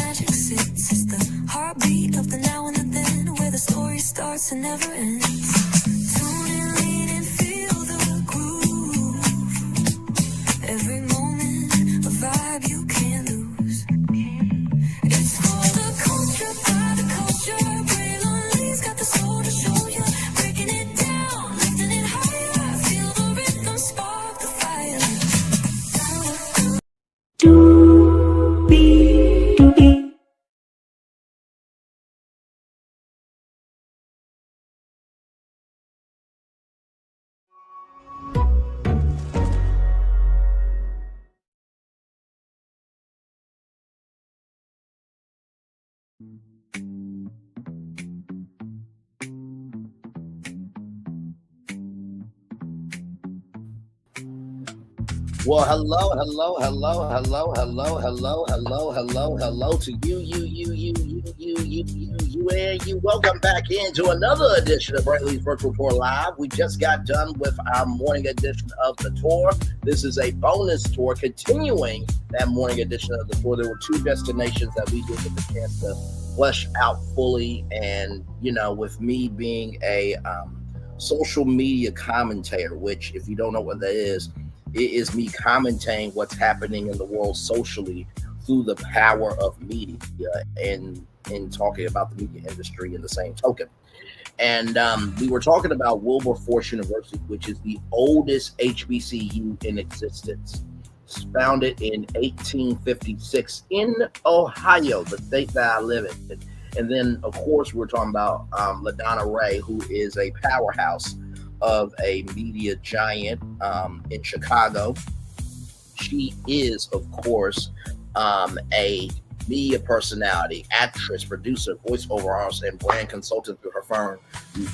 magic sits. It's the heartbeat of the now and the then, where the story starts and never ends. Tune in, lean and feel the groove. Every moment, a vibe you can't lose. It's for the culture, by the culture. Braylon Lee's got the soul to show you. Breaking it down, lifting it higher. Feel the rhythm, spark the fire. Well, hello to you, and you. Welcome back into another edition of Brightly's Virtual Tour Live. We just got done with our morning edition of the tour. This is a bonus tour continuing that morning edition of the tour. There were two destinations that we did get the chance to flesh out fully, and with me being a social media commentator, which if you don't know what that is, it is me commentating what's happening in the world socially through the power of media and talking about the media industry in the same token. And we were talking about Wilberforce University, which is the oldest HBCU in existence. It's founded in 1856 in Ohio, the state that I live in. And then, of course, we're talking about Ladonna Raeh, who is a powerhouse of a media giant in Chicago. She is, of course, a media personality, actress, producer, voiceover artist, and brand consultant through her firm,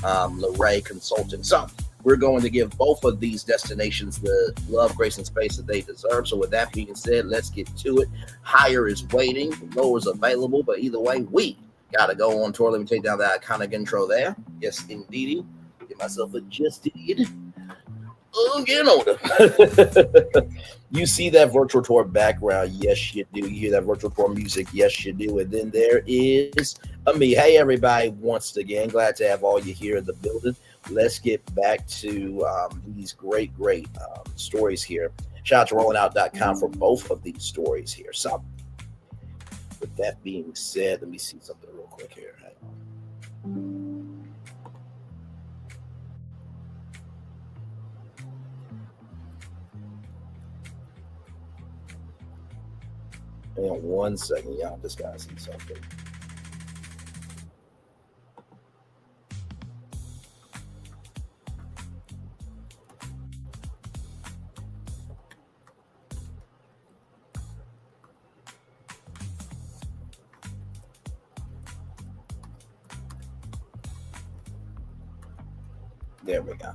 Raeh Consulting. So we're going to give both of these destinations the love, grace, and space that they deserve. So with that being said, let's get to it. Higher is waiting, lower is available, but either way, we got to go on tour. Let me take down that iconic intro there. Yes, indeedy. Get myself adjusted. Oh, get older. You see that virtual tour background? Yes, you do. You hear that virtual tour music? Yes, you do. And then there is me. Hey, everybody. Once again, glad to have all you here in the building. Let's get back to these great stories here. Shout out to rollingout.com for both of these stories here. So with that being said, let me see something real quick here. Hang on 1 second, y'all. Just gotta see something. There we go.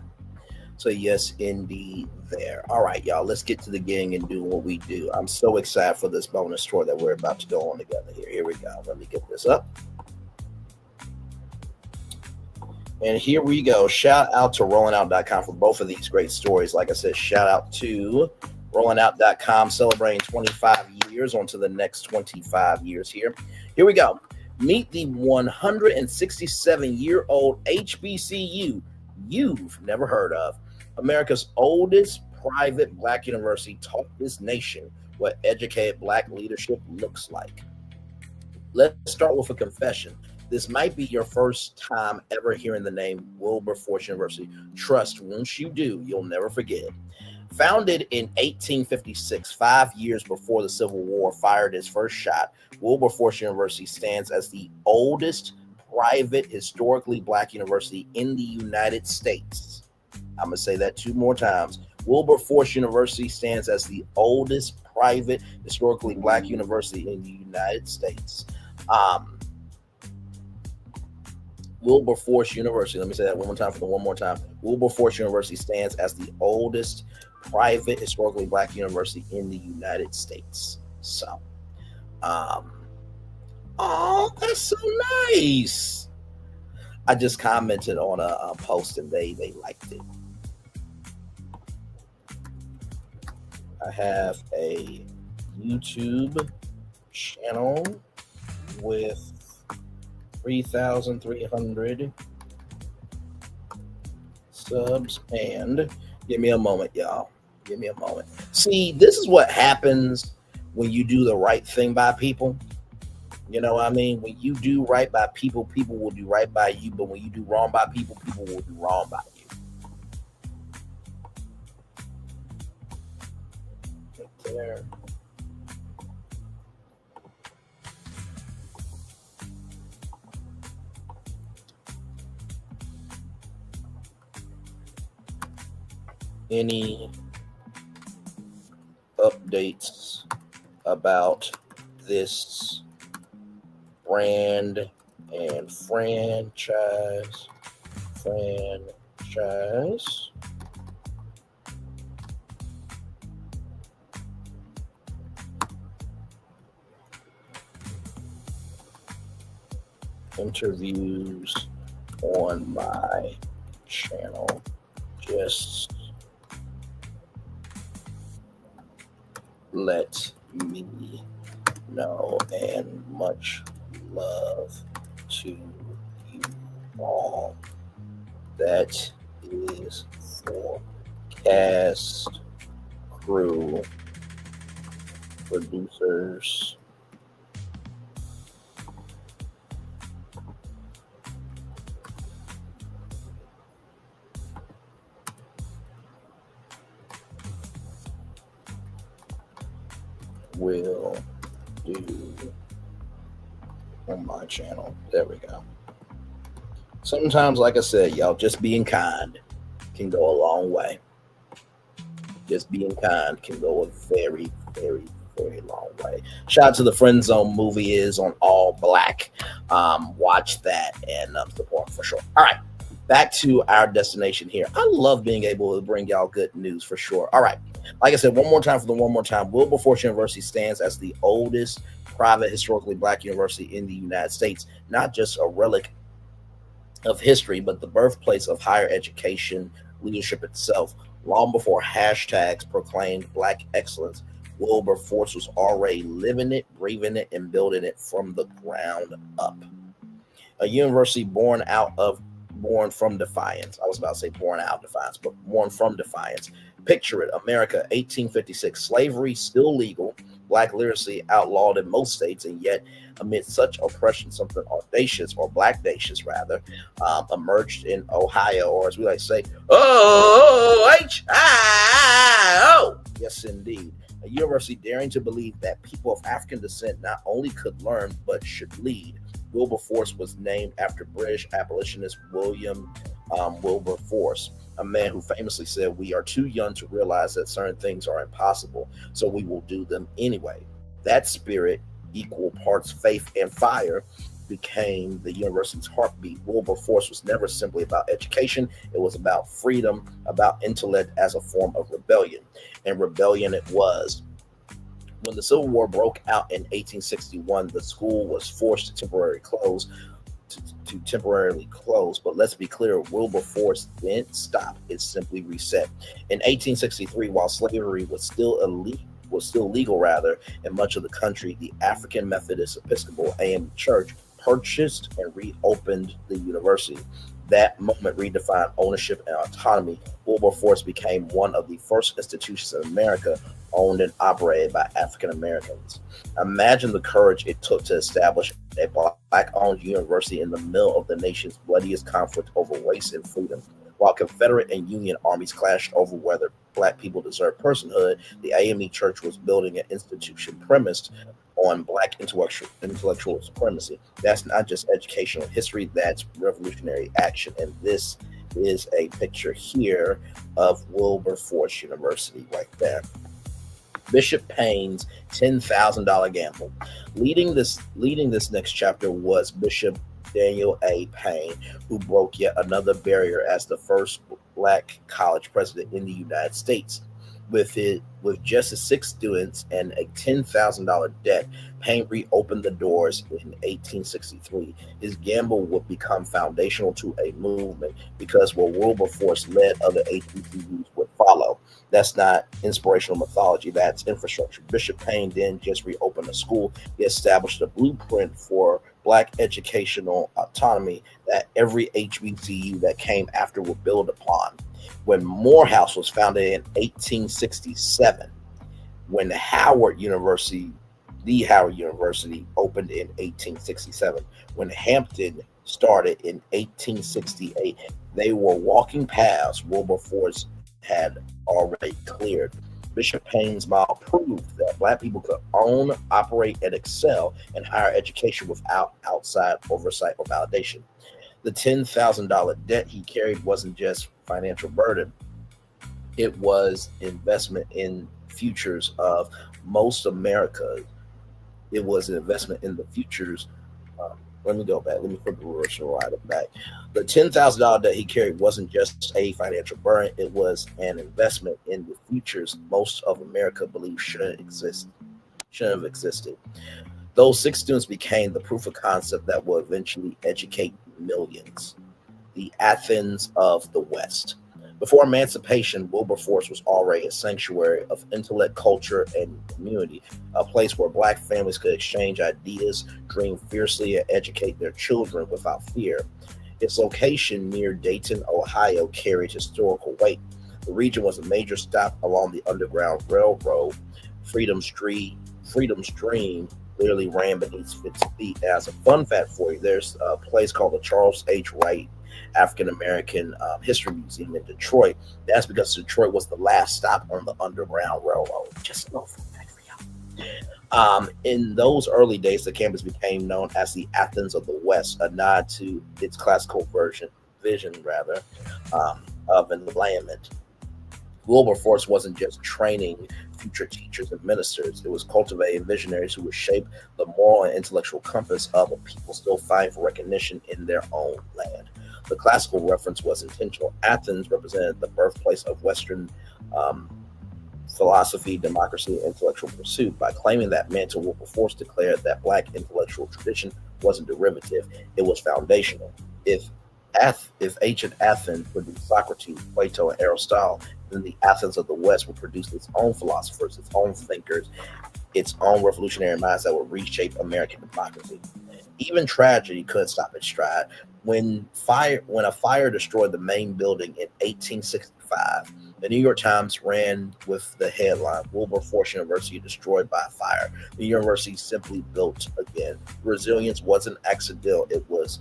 So yes, indeed there. All right, y'all, let's get to the gang and do what we do. I'm so excited for this bonus tour that we're about to go on together here. Here we go. Let me get this up. And here we go. Shout out to rollingout.com for both of these great stories. Like I said, shout out to rollingout.com celebrating 25 years on to the next 25 years here. Here we go. Meet the 167-year-old HBCU you've never heard of. America's oldest private Black university taught this nation what educated Black leadership looks like. Let's start with a confession. This might be your first time ever hearing the name Wilberforce University. Trust, once you do, you'll never forget. Founded in 1856, 5 years before the Civil War fired its first shot, Wilberforce University stands as the oldest private historically Black university in the United States. I'm going to say that 2 more times. Wilberforce University stands as the oldest private historically Black university in the United States. Wilberforce University, let me say that one more time for the one more time. Wilberforce University stands as the oldest private historically Black university in the United States. So, oh, that's so nice. I just commented on a post and they liked it. I have a YouTube channel with 3,300 subs. And give me a moment, y'all. Give me a moment. See, this is what happens when you do the right thing by people. You know what I mean? When you do right by people, people will do right by you. But when you do wrong by people, people will do wrong by you. Right there. Any updates about this brand and franchise interviews on my channel. Just let me know, and much love to you all. That is for cast, crew, producers, will do on my channel. There we go. Sometimes, like I said, y'all, just being kind can go a long way. Just being kind can go a very, very, very long way. Shout out to the Friend Zone movie is on all black. Watch that and support for sure. All right, back to our destination here. I love being able to bring y'all good news for sure. All right, like I said, one more time. Wilberforce University stands as the oldest private historically black university in the United States, not just a relic of history, but the birthplace of higher education leadership itself. Long before hashtags proclaimed black excellence, Wilberforce was already living it, breathing it, and building it from the ground up. A university born from defiance. I was about to say born out of defiance, but born from defiance. Picture it, America, 1856, slavery still legal, black literacy outlawed in most states, and yet amid such oppression, something audacious, or blackdacious rather, emerged in Ohio, or as we like to say, O-H-I-O. Yes, indeed. A university daring to believe that people of African descent not only could learn, but should lead. Wilberforce was named after British abolitionist William Wilberforce, a man who famously said, "We are too young to realize that certain things are impossible, so we will do them anyway." That spirit, equal parts faith and fire, became the university's heartbeat. Wilberforce was never simply about education. It was about freedom, about intellect as a form of rebellion. And rebellion it was. When the Civil War broke out in 1861, the school was forced to temporarily close. But let's be clear, Wilberforce didn't stop. It simply reset. In 1863, while slavery was still legal in much of the country, the African Methodist Episcopal AME Church purchased and reopened the university. That moment redefined ownership and autonomy. Wilberforce became one of the first institutions in America owned and operated by African Americans. Imagine the courage it took to establish a black-owned university in the middle of the nation's bloodiest conflict over race and freedom. While Confederate and Union armies clashed over whether black people deserved personhood, the AME Church was building an institution premised on black intellectual supremacy. That's not just educational history, that's revolutionary action. And this is a picture here of Wilberforce University right there. Bishop Payne's $10,000 gamble. Leading this next chapter was Bishop Daniel A. Payne, who broke yet another barrier as the first black college president in the United States. With just his 6 students and a $10,000 debt, Payne reopened the doors in 1863. His gamble would become foundational to a movement because while Wilberforce led, other HBCUs would follow. That's not inspirational mythology, that's infrastructure. Bishop Payne then just reopened a school. He established a blueprint for Black educational autonomy that every HBCU that came after would build upon. When Morehouse was founded in 1867, when the Howard University opened in 1867, when Hampton started in 1868, they were walking paths Wilberforce had already cleared. Bishop Payne's model proved that Black people could own, operate, and excel in higher education without outside oversight or validation. The $10,000 debt he carried wasn't just financial burden, it was investment in futures of most America. It was an investment in the futures. Let me go back. Let me put the reversal right back. The $10,000 that he carried wasn't just a financial burden. It was an investment in the futures most of America believed shouldn't have existed. Those 6 students became the proof of concept that will eventually educate millions. The Athens of the West. Before emancipation, Wilberforce was already a sanctuary of intellect, culture, and community, a place where Black families could exchange ideas, dream fiercely, and educate their children without fear. Its location near Dayton, Ohio, carried historical weight. The region was a major stop along the Underground Railroad. Freedom's Dream literally ran beneath its feet. As a fun fact for you, there's a place called the Charles H. Wright African American History Museum in Detroit. That's because Detroit was the last stop on the Underground Railroad. Just a little fun fact for y'all. In those early days, the campus became known as the Athens of the West, a nod to its classical vision of enlightenment. Wilberforce wasn't just training future teachers and ministers, it was cultivating visionaries who would shape the moral and intellectual compass of a people still fighting for recognition in their own land. The classical reference was intentional. Athens represented the birthplace of Western philosophy, democracy, and intellectual pursuit. By claiming that mantle, Wilberforce declared that Black intellectual tradition wasn't derivative, it was foundational. If ancient Athens produced Socrates, Plato, and Aristotle, then the Athens of the West would produce its own philosophers, its own thinkers, its own revolutionary minds that would reshape American democracy. Even tragedy couldn't stop its stride. When a fire destroyed the main building in 1865, the New York Times ran with the headline, Wilberforce University destroyed by fire. The university simply built again. Resilience wasn't accidental, it was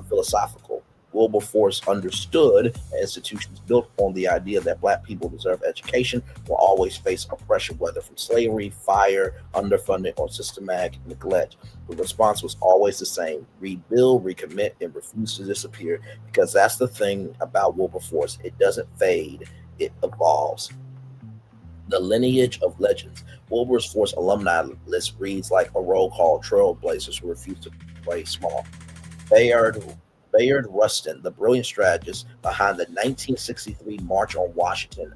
philosophical. Wilberforce understood that institutions built on the idea that Black people deserve education will always face oppression, whether from slavery, fire, underfunding, or systematic neglect. The response was always the same: rebuild, recommit, and refuse to disappear, because that's the thing about Wilberforce. It doesn't fade, it evolves. The lineage of legends. Wilberforce alumni list reads like a roll call: trailblazers who refuse to play small. Bayard Rustin, the brilliant strategist behind the 1963 March on Washington,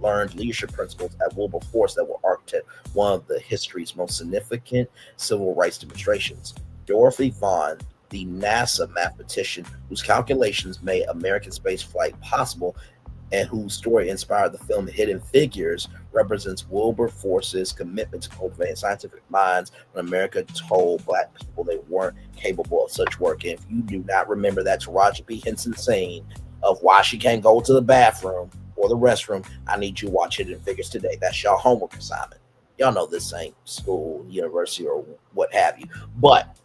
learned leadership principles at Wilberforce that will architect one of the history's most significant civil rights demonstrations. Dorothy Vaughan, the NASA mathematician whose calculations made American spaceflight possible and whose story inspired the film Hidden Figures, represents Wilberforce's commitment to cultivating scientific minds when America told Black people they weren't capable of such work. And if you do not remember that Taraji P. Henson scene of why she can't go to the bathroom or the restroom, I need you to watch Hidden Figures today. That's your homework assignment. Y'all know this ain't school, university, or what have you. But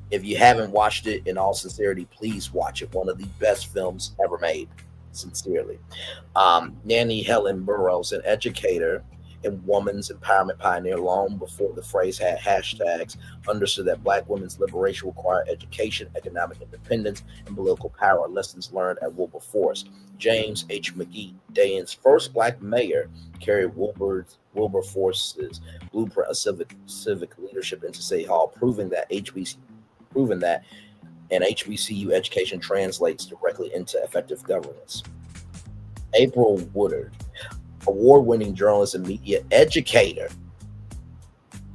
if you haven't watched it, in all sincerity, please watch it. One of the best films ever made. Sincerely. Nanny Helen Burroughs, an educator and woman's empowerment pioneer long before the phrase had hashtags, understood that Black women's liberation required education, economic independence, and political power. Lessons learned at Wilberforce. James H. McGee, Dayton's first Black mayor, carried Wilberforce's blueprint of civic leadership into City Hall, proving that and HBCU education translates directly into effective governance. April Woodard, award-winning journalist and media educator,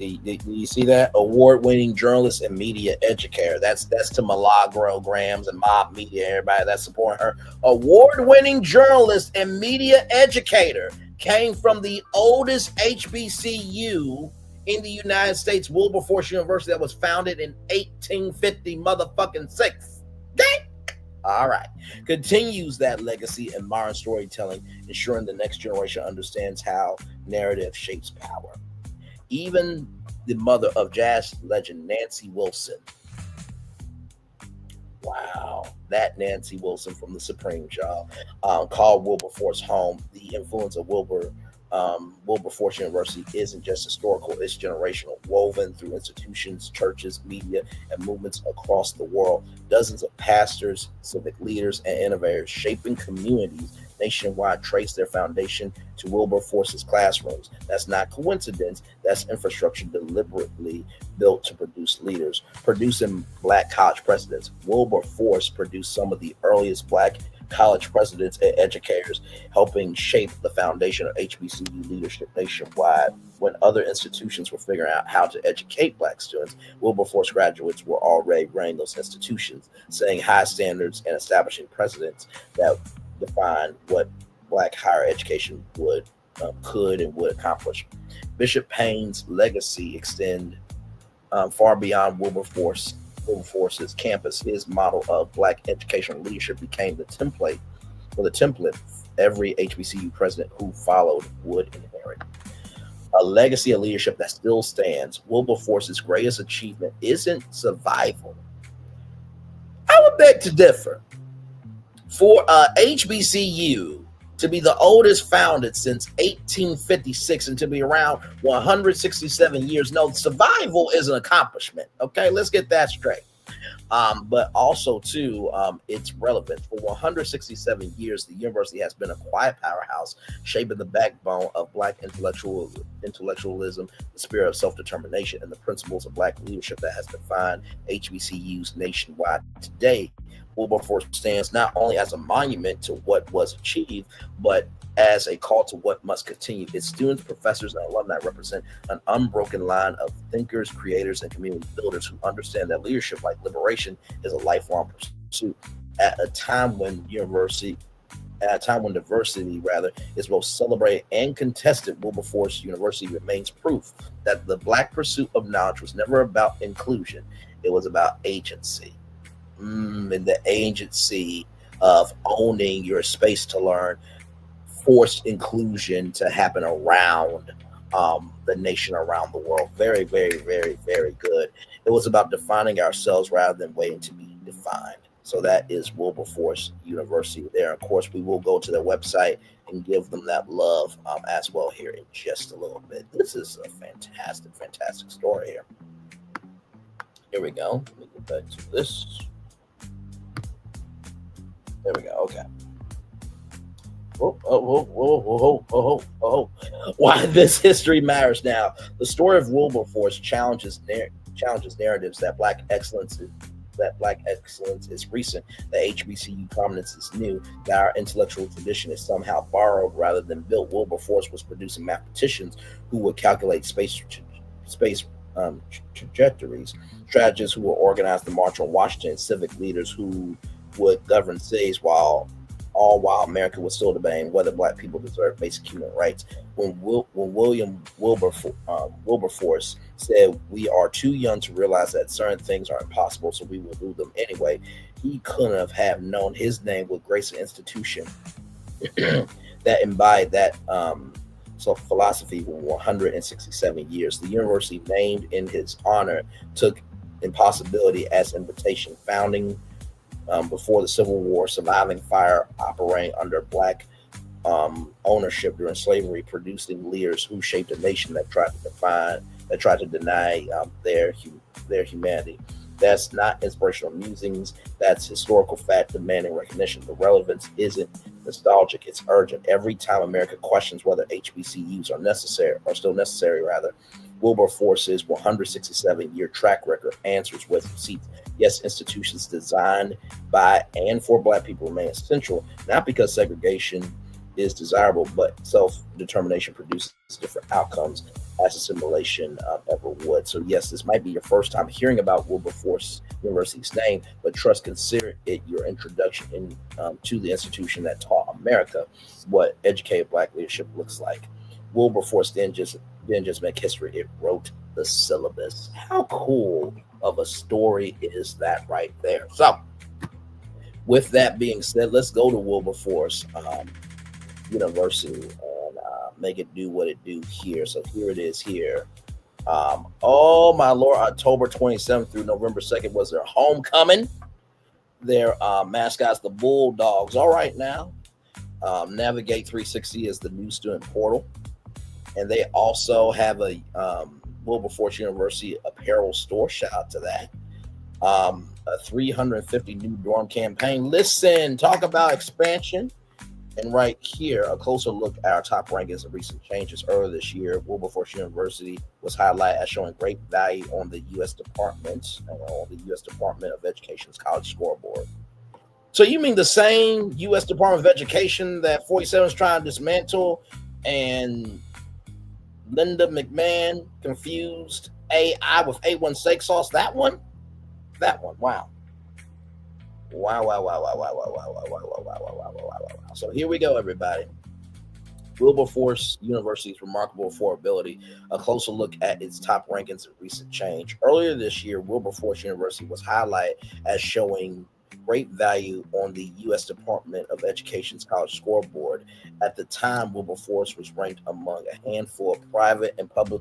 Do you see that? Award-winning journalist and media educator. That's to Milagro Grams and Mob Media, everybody that's supporting her. Award-winning journalist and media educator, came from the oldest HBCU in the United States, Wilberforce University, that was founded in 1850 motherfucking 6. Okay? All right. Continues that legacy in modern storytelling, ensuring the next generation understands how narrative shapes power. Even the mother of jazz legend Nancy Wilson. Wow. That Nancy Wilson from the Supremes, y'all, called Wilberforce home. The influence of Wilberforce University isn't just historical, it's generational, woven through institutions, churches, media, and movements across the world. Dozens of pastors, civic leaders, and innovators shaping communities nationwide trace their foundation to Wilberforce's classrooms. That's not coincidence. That's infrastructure deliberately built to produce leaders. Producing Black college presidents, Wilberforce produced some of the earliest Black college presidents and educators, helping shape the foundation of HBCU leadership nationwide. When other institutions were figuring out how to educate Black students, Wilberforce graduates were already running those institutions, setting high standards and establishing precedents that define what Black higher education could and would accomplish. Bishop Payne's legacy extend far beyond Wilberforce's campus. His model of Black educational leadership became the template every HBCU president who followed would inherit. A legacy of leadership that still stands. Wilberforce's greatest achievement isn't survival. I would beg to differ. For HBCU to be the oldest founded since 1856 and to be around 167 years, no, survival is an accomplishment. Okay, let's get that straight. But also, too, it's relevant. For 167 years, the university has been a quiet powerhouse, shaping the backbone of Black intellectualism, the spirit of self-determination, and the principles of Black leadership that has defined HBCUs nationwide today. Wilberforce stands not only as a monument to what was achieved, but as a call to what must continue. Its students, professors, and alumni represent an unbroken line of thinkers, creators, and community builders who understand that leadership, like liberation, is a lifelong pursuit. At a time when diversity is both celebrated and contested, Wilberforce University remains proof that the Black pursuit of knowledge was never about inclusion; it was about agency. And the agency of owning your space to learn, forced inclusion to happen around the nation, around the world. Very, very, very, very good. It was about defining ourselves rather than waiting to be defined. So that is Wilberforce University there. Of course, we will go to their website and give them that love as well here in just a little bit. This is a fantastic, fantastic story here. Here we go. Let me get back to this. There we go. Okay. Why this history matters now. The story of Wilberforce challenges narratives that Black excellence is recent, that HBCU prominence is new, that our intellectual tradition is somehow borrowed rather than built. Wilberforce was producing mathematicians who would calculate space trajectories, strategists who would organize the March on Washington, civic leaders who would govern cities while America was still debating whether Black people deserve basic human rights. When William Wilberforce said, "We are too young to realize that certain things are impossible, so we will do them anyway," he couldn't have known his name would grace an institution that embodied that philosophy for 167 years. The university named in his honor took impossibility as invitation, founding before the Civil War, surviving fire, operating under Black ownership during slavery, producing leaders who shaped a nation that tried to deny their humanity. That's not inspirational musings. That's historical fact demanding recognition. The relevance isn't nostalgic; it's urgent. Every time America questions whether HBCUs are still necessary, Wilberforce's 167-year track record answers with receipts. Yes, institutions designed by and for Black people remain essential, not because segregation is desirable, but self-determination produces different outcomes. as a simulation ever would. So yes, this might be your first time hearing about Wilberforce University's name, but consider it your introduction to the institution that taught America what educated Black leadership looks like. Wilberforce didn't just make history; it wrote the syllabus. How cool of a story is that right there? So, with that being said, let's go to Wilberforce University and make it do what it do here. So here it is here. Oh my Lord, October 27th through November 2nd was their homecoming. Their mascots, the Bulldogs. All right now. Navigate 360 is the new student portal. And they also have a Wilberforce University apparel store. Shout out to that. A 350 new dorm campaign. Listen, talk about expansion. And right here, a closer look at our top rankings and recent changes. Earlier this year, Wilberforce University was highlighted as showing great value on the U.S. Department of Education's college scoreboard. So you mean the same U.S. Department of Education that 47 is trying to dismantle, and Linda McMahon confused AI with A1 steak sauce? That one? Wow. Wow. So here we go, everybody. Wilberforce University's remarkable affordability, a closer look at its top rankings and recent change. Earlier this year, Wilberforce University was highlighted as showing great value on the U.S. Department of Education's college scoreboard. At the time, Wilberforce was ranked among a handful of private and public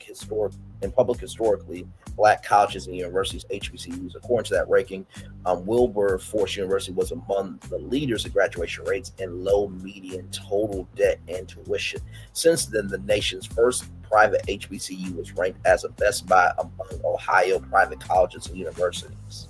historically Black colleges and universities, HBCUs. According to that ranking, Wilberforce University was among the leaders in graduation rates and low median total debt and tuition. Since then, the nation's first private HBCU was ranked as a Best Buy among Ohio private colleges and universities.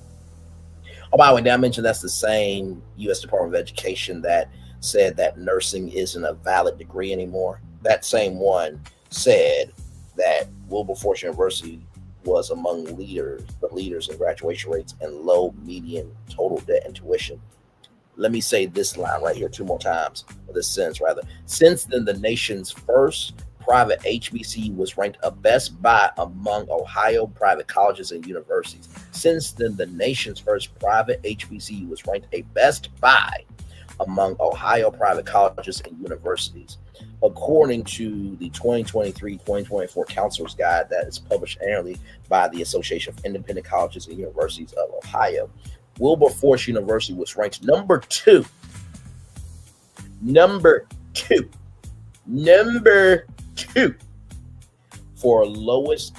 Oh, by the way, did I mention that's the same U.S. Department of Education that said that nursing isn't a valid degree anymore? That same one said that Wilberforce University was among the leaders in graduation rates and low median total debt and tuition. Let me say this line right here two more times, or this sentence rather. Since then, the nation's first private HBCU was ranked a Best Buy among Ohio private colleges and universities. Since then, the nation's first private HBCU was ranked a Best Buy among Ohio private colleges and universities. According to the 2023-2024 Counselor's Guide that is published annually by the Association of Independent Colleges and Universities of Ohio, Wilberforce University was ranked number two for lowest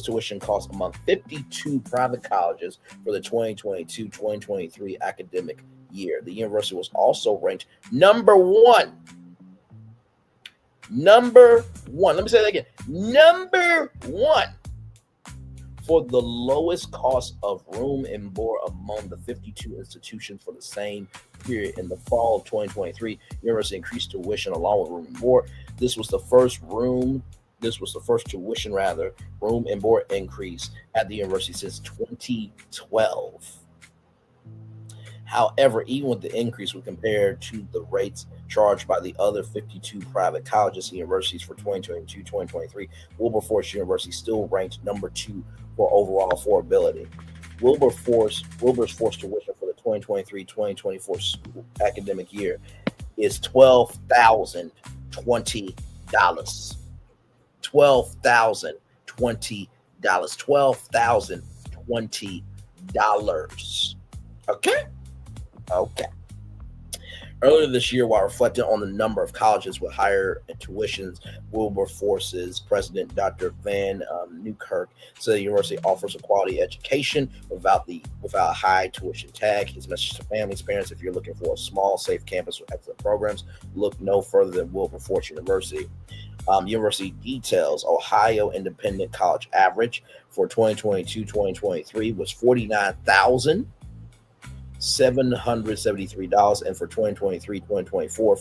tuition cost among 52 private colleges for the 2022-2023 academic year. The university was also ranked number one. Let me say that again. Number one for the lowest cost of room and board among the 52 institutions for the same period. In the fall of 2023, the university increased tuition along with room and board. This was the first tuition room and board increase at the university since 2012. However, even with the increase when compared to the rates charged by the other 52 private colleges and universities for 2022-2023, Wilberforce University still ranked number two for overall affordability. Wilberforce tuition for the 2023-2024 school academic year is $12,020. $12,020. Okay. Earlier this year, while reflecting on the number of colleges with higher tuitions, Wilberforce's president, Dr. Van Newkirk, said the university offers a quality education without a high tuition tag. His message to families, parents: if you're looking for a small, safe campus with excellent programs, look no further than Wilberforce University. University details: Ohio Independent College average for 2022-2023 was $49,773, and for 2023-2024,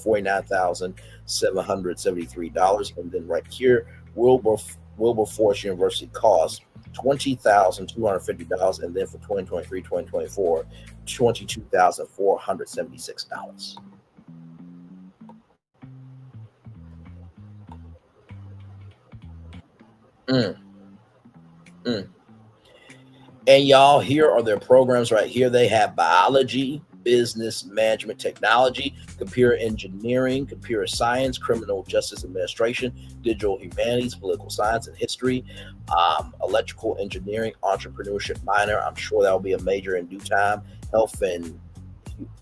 $49,773. And then right here, Wilberforce University cost $20,250, and then for 2023-2024, $22,476. Mm, mm. And y'all, here are their programs right here. They have biology, business management technology, computer engineering, computer science, criminal justice administration, digital humanities, political science and history, electrical engineering, entrepreneurship minor. I'm sure that will be a major in due time. Health and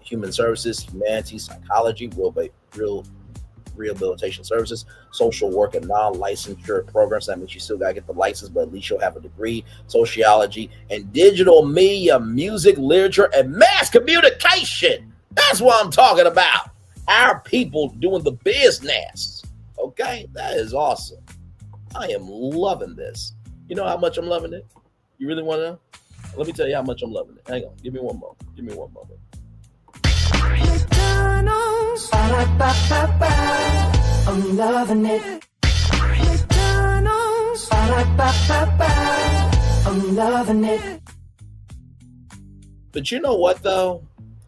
human services, humanities, psychology, real rehabilitation services, social work, and non-licensure programs. That means you still gotta get the license, but at least you'll have a degree. Sociology and digital media, music, literature, and mass communication. That's what I'm talking about. Our people doing the business. Okay, that is awesome. I am loving this. You know how much I'm loving it? You really want to know? Let me tell you how much I'm loving it. Hang on, give me one moment. Give me one moment. McDonald's, I'm loving it. McDonald's, I'm loving it. But you know what though?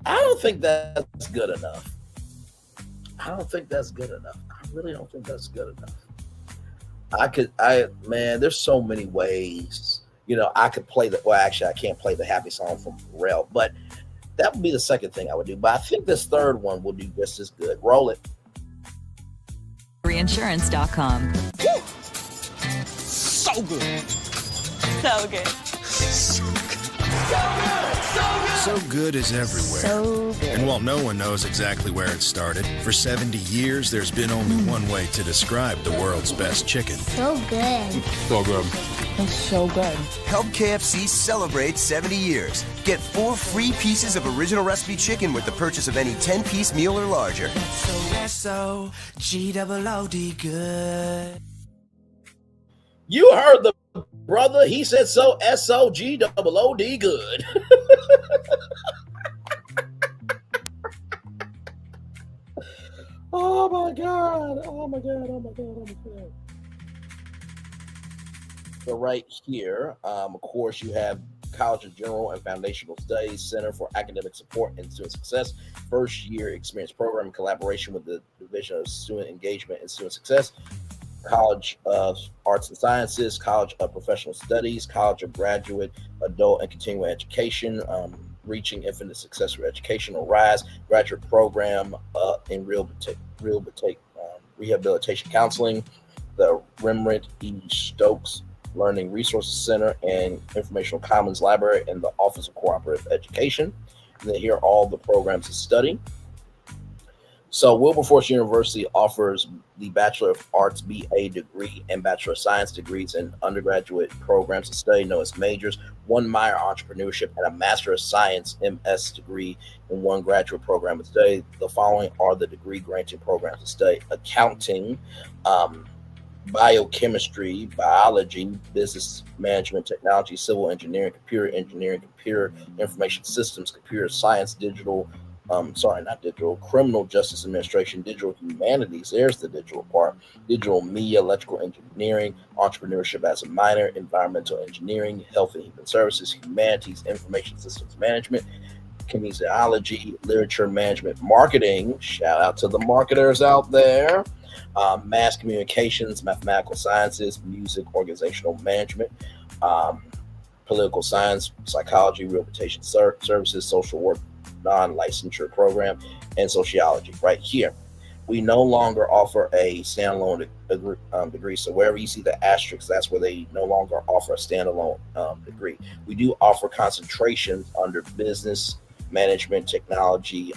I don't think that's good enough. I don't think that's good enough. I really don't think that's good enough. Man, there's so many ways. You know, I could play actually I can't play the happy song from Pharrell, but that would be the second thing I would do. But I think this third one will do just as good. Roll it. Reinsurance.com. So good. So good. So good is everywhere. So good. And while no one knows exactly where it started, for 70 years there's been only one way to describe the world's best chicken. So good. So good. It's so good. Help KFC celebrate 70 years. Get 4 free pieces of original recipe chicken with the purchase of any 10-piece meal or larger. S-O-G-O-O-D good. You heard the brother. He said so. SOGOOD good. Oh my God. Oh my God. Oh my God. Oh my God. So right here, of course, you have College of General and Foundational Studies Center for Academic Support and Student Success, first year experience program in collaboration with the Division of Student Engagement and Student Success, College of Arts and Sciences, College of Professional Studies, College of Graduate, Adult and Continuing Education, Reaching Infinite Success for Education, or RISE, graduate program in rehabilitation counseling, the Remrit E. Stokes Learning Resources Center and Informational Commons Library, and the Office of Cooperative Education. And then here are all the programs to study. So Wilberforce University offers the Bachelor of Arts BA degree and Bachelor of Science degrees in undergraduate programs to study known as majors, 1 minor entrepreneurship, and a Master of Science MS degree in 1 graduate program to study. The following are the degree granting programs to study: accounting, biochemistry, biology, business management, technology, civil engineering, computer information systems, computer science, criminal justice administration, digital humanities, there's the digital part, digital media, electrical engineering, entrepreneurship as a minor, environmental engineering, health and human services, humanities, information systems management, kinesiology, literature management, marketing, shout out to the marketers out there, mass communications, mathematical sciences, music, organizational management, political science, psychology, rehabilitation services, social work, non-licensure program, and sociology. Right here, we no longer offer a standalone degree. So wherever you see the asterisk, that's where they no longer offer a standalone degree. We do offer concentrations under business management, technology,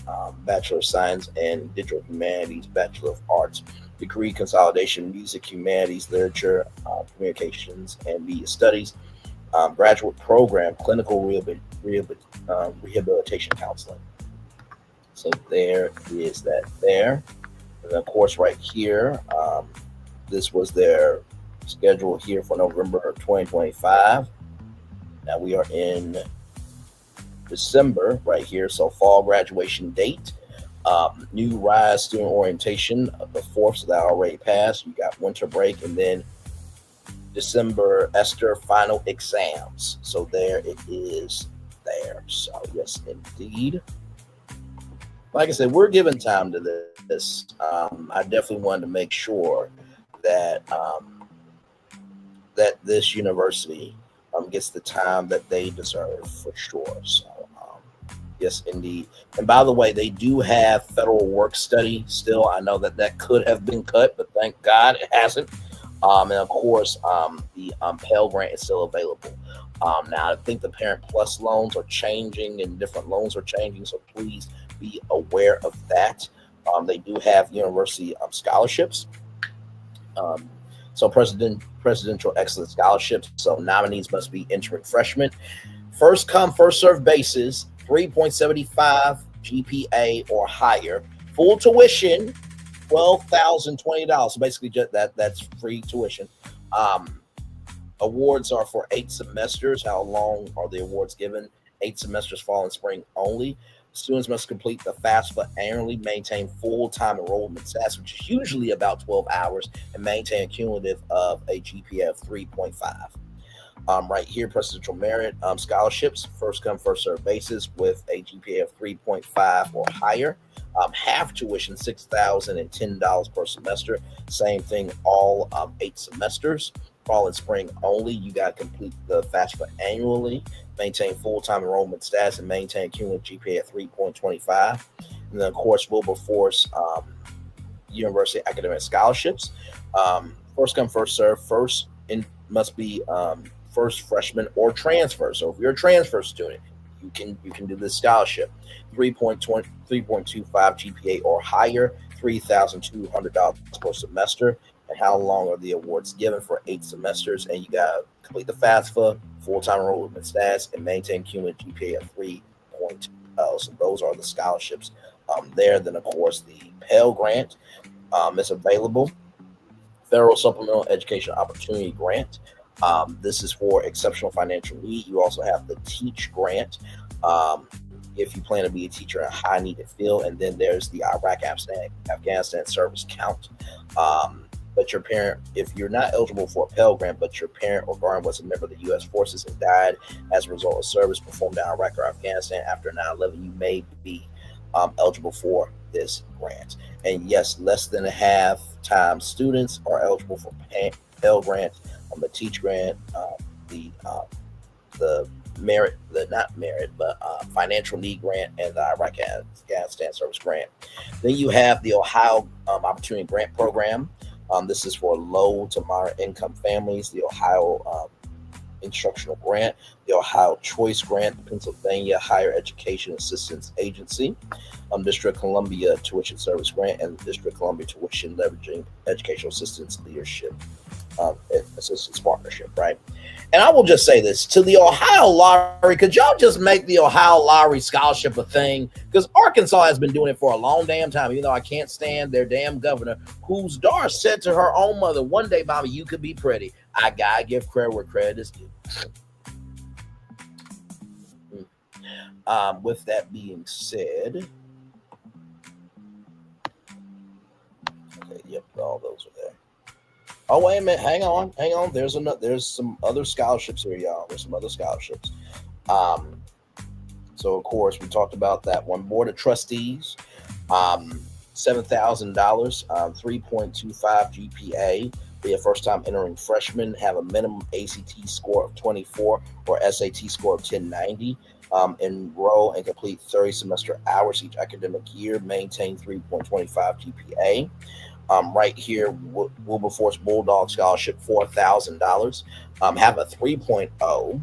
Bachelor of Science, and digital humanities, Bachelor of Arts, degree consolidation, music, humanities, literature, communications, and media studies, graduate program, clinical rehabilitation counseling. So there is that there. And of course, right here, this was their schedule here for November of 2025. Now we are in December right here. So fall graduation date, new RISE student orientation of the 4th, so that already passed. You got winter break, and then December ESTER final exams. So there it is there. So yes, indeed. Like I said, we're giving time to this. I definitely wanted to make sure that that this university gets the time that they deserve for sure. So yes, indeed. And by the way, they do have federal work study still. I know that could have been cut, but thank God it hasn't. And of course, the Pell Grant is still available. Now, I think the Parent Plus loans are changing and different loans are changing, so please be aware of that. They do have university scholarships. So presidential excellence scholarships. So nominees must be entering freshmen. First come, first served basis, 3.75 GPA or higher. Full tuition, $12,020. So basically, just that's free tuition. Awards are for 8 semesters. How long are the awards given? 8 semesters, fall and spring only. Students must complete the FAFSA annually, maintain full-time enrollment status, which is usually about 12 hours, and maintain a cumulative of a GPA of 3.5. Right here, presidential merit scholarships, first come, first served basis with a GPA of 3.5 or higher. Half tuition, $6,010 per semester. Same thing, all 8 semesters. Fall and spring only. You got to complete the FAFSA annually, maintain full-time enrollment status, and maintain cumulative GPA at 3.25. And then, of course, Wilberforce University academic scholarships. First come, first serve. First must be first freshman or transfer. So if you're a transfer student, you can do this scholarship. 3.25 GPA or higher, $3,200 per semester. And how long are the awards given? For 8 semesters, and you got to complete the FAFSA, full-time enrollment status, and maintain cumulative GPA of 3.0. So those are the scholarships there. Then, of course, the Pell Grant is available. Federal Supplemental Education Opportunity Grant. This is for exceptional financial need. You also have the Teach Grant if you plan to be a teacher in a high-needed field. And then there's the Iraq-Afghanistan service count. But your parent, if you're not eligible for a Pell Grant, but your parent or guardian was a member of the U.S. forces and died as a result of service performed in Iraq or Afghanistan after 9/11, you may be eligible for this grant. And yes, less than a half time students are eligible for Pell Grant, the Teach Grant, the financial need grant, and the Iraq-Afghanistan service grant. Then you have the Ohio Opportunity Grant Program. This is for low to moderate income families. The Ohio Instructional Grant, the Ohio Choice Grant, the Pennsylvania Higher Education Assistance Agency, District of Columbia Tuition Service Grant, and the District of Columbia Tuition Leveraging Educational Assistance Leadership Assistance Partnership, right? And I will just say this to the Ohio Lottery: could y'all just make the Ohio Lottery scholarship a thing? Because Arkansas has been doing it for a long damn time, even though I can't stand their damn governor, whose daughter said to her own mother, "One day, Mama, you could be pretty." I gotta give credit where credit is due. With that being said, okay, yep, all those are there. Oh, wait a minute. Hang on. There's some other scholarships here, y'all. There's some other scholarships. So, of course, we talked about that one. Board of Trustees, $7,000, 3.25 GPA. Be a first-time entering freshman. Have a minimum ACT score of 24 or SAT score of 1090. Enroll and complete 30 semester hours each academic year. Maintain 3.25 GPA. Right here, Wilberforce Bulldog Scholarship, $4,000. Have a 3.0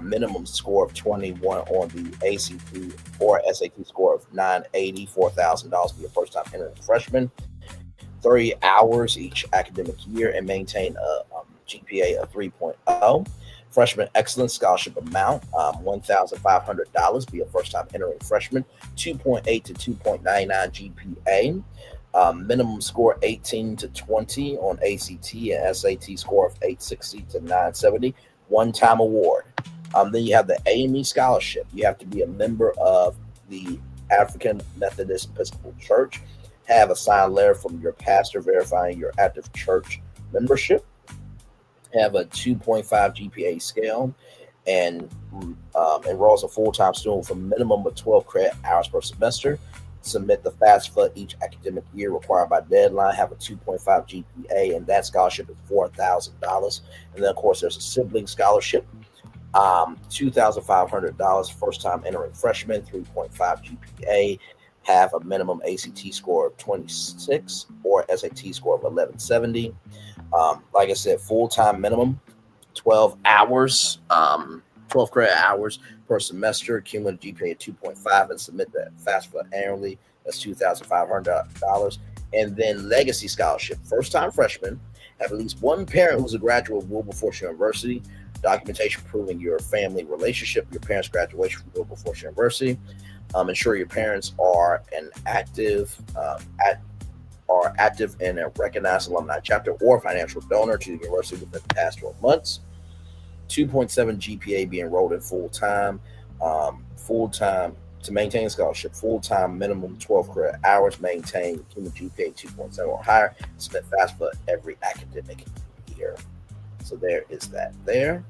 minimum score of 21 on the ACT or SAT score of 980, $4,000. Be a first time entering freshman. 30 hours each academic year and maintain a GPA of 3.0. Freshman Excellence Scholarship amount, $1,500. Be a first time entering freshman. 2.8 to 2.99 GPA. Minimum score 18 to 20 on ACT and SAT score of 860 to 970. One-time award. Then you have the AME Scholarship. You have to be a member of the African Methodist Episcopal Church. Have a signed letter from your pastor verifying your active church membership. Have a 2.5 GPA scale and enroll as a full-time student with a minimum of 12 credit hours per semester. submit the FAFSA each academic year required by deadline, have a 2.5 GPA, and that scholarship is $4,000. And then, of course, there's a sibling scholarship, $2,500 first time entering freshman, 3.5 GPA, have a minimum ACT score of 26 or SAT score of 1170. Like I said, full-time minimum, 12 hours, 12 credit hours per semester, cumulative GPA of 2.5, and submit that FAFSA annually. That's $2,500. And then legacy scholarship, first-time freshman, have at least one parent who's a graduate of Wilberforce University, documentation proving your family relationship, your parents' graduation from Wilberforce University. Ensure your parents are active in a recognized alumni chapter or financial donor to the university within the past 12 months. 2.7 GPA, be enrolled in full-time to maintain a scholarship, full-time minimum 12 credit hours, maintain cumulative GPA 2.7 or higher, submit FAFSA every academic year. So there is that there.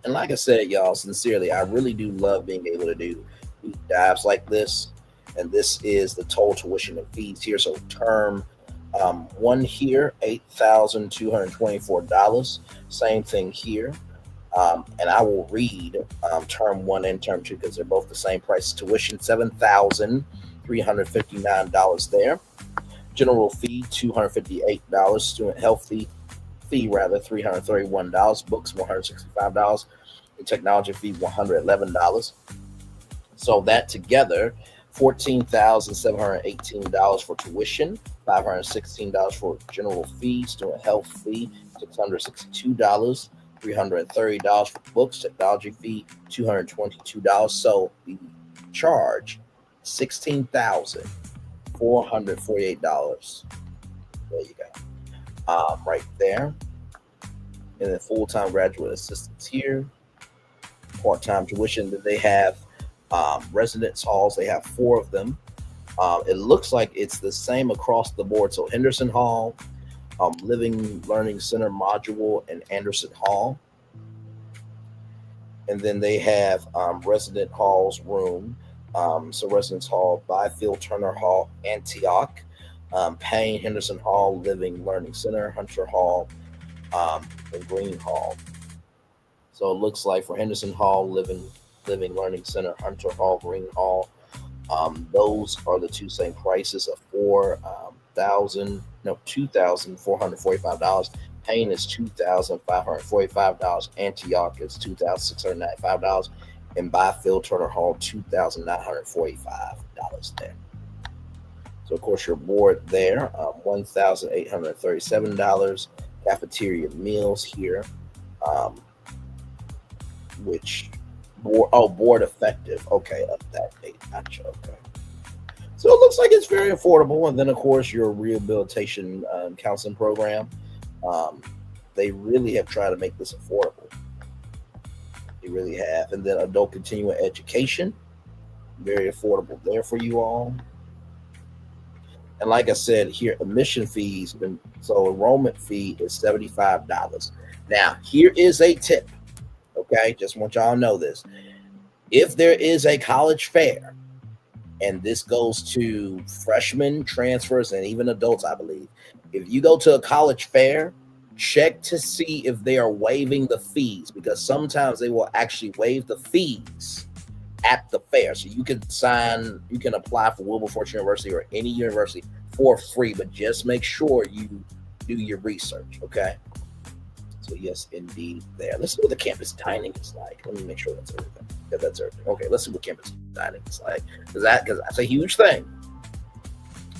And like I said, y'all, sincerely, I really do love being able to do deep dives like this. And this is the total tuition and fees here. So term one here, $8,224. Same thing here. And I will read term one and term two because they're both the same price. Tuition, $7,359 there. General fee, $258. Student health fee rather, $331. Books, $165. The technology fee, $111. So that together, $14,718 for tuition, $516 for general fee, student health fee, $662, $330 for books, technology fee, $222. So the charge, $16,448. There you go. Right there. And then full-time graduate assistants here. Part-time tuition that they have. Residence halls, they have 4 of them. It looks like it's the same across the board. So Henderson Hall, Living Learning Center module, and Anderson Hall. And then they have resident halls room. So Residence Hall, Byfield Turner Hall, Antioch, Payne, Henderson Hall, Living Learning Center, Hunter Hall, and Green Hall. So it looks like for Henderson Hall, Living Learning Center, Hunter Hall, Green Hall, those are the two same prices of $2,445. Payne is $2,545. Antioch is $2,695, and Byfield Turner Hall $2,945 there. So of course your board there, $1,837. Cafeteria meals here, which board effective. Okay, up that date. Gotcha. Okay. So it looks like it's very affordable. And then of course your rehabilitation counseling program. They really have tried to make this affordable. They really have. And then adult continuing education, very affordable there for you all. And like I said here, admission fees. So enrollment fee is $75. Now here is a tip. Okay, just want y'all to know this. If there is a college fair, and this goes to freshmen, transfers, and even adults, I believe. If you go to a college fair, check to see if they are waiving the fees, because sometimes they will actually waive the fees at the fair. So you can apply for Wilberforce University or any university for free, but just make sure you do your research, okay? So yes, indeed there. Let's see what the campus dining is like. Let me make sure that's everything. Yeah, that's everything. Okay, let's see what campus dining is like. Because that's a huge thing.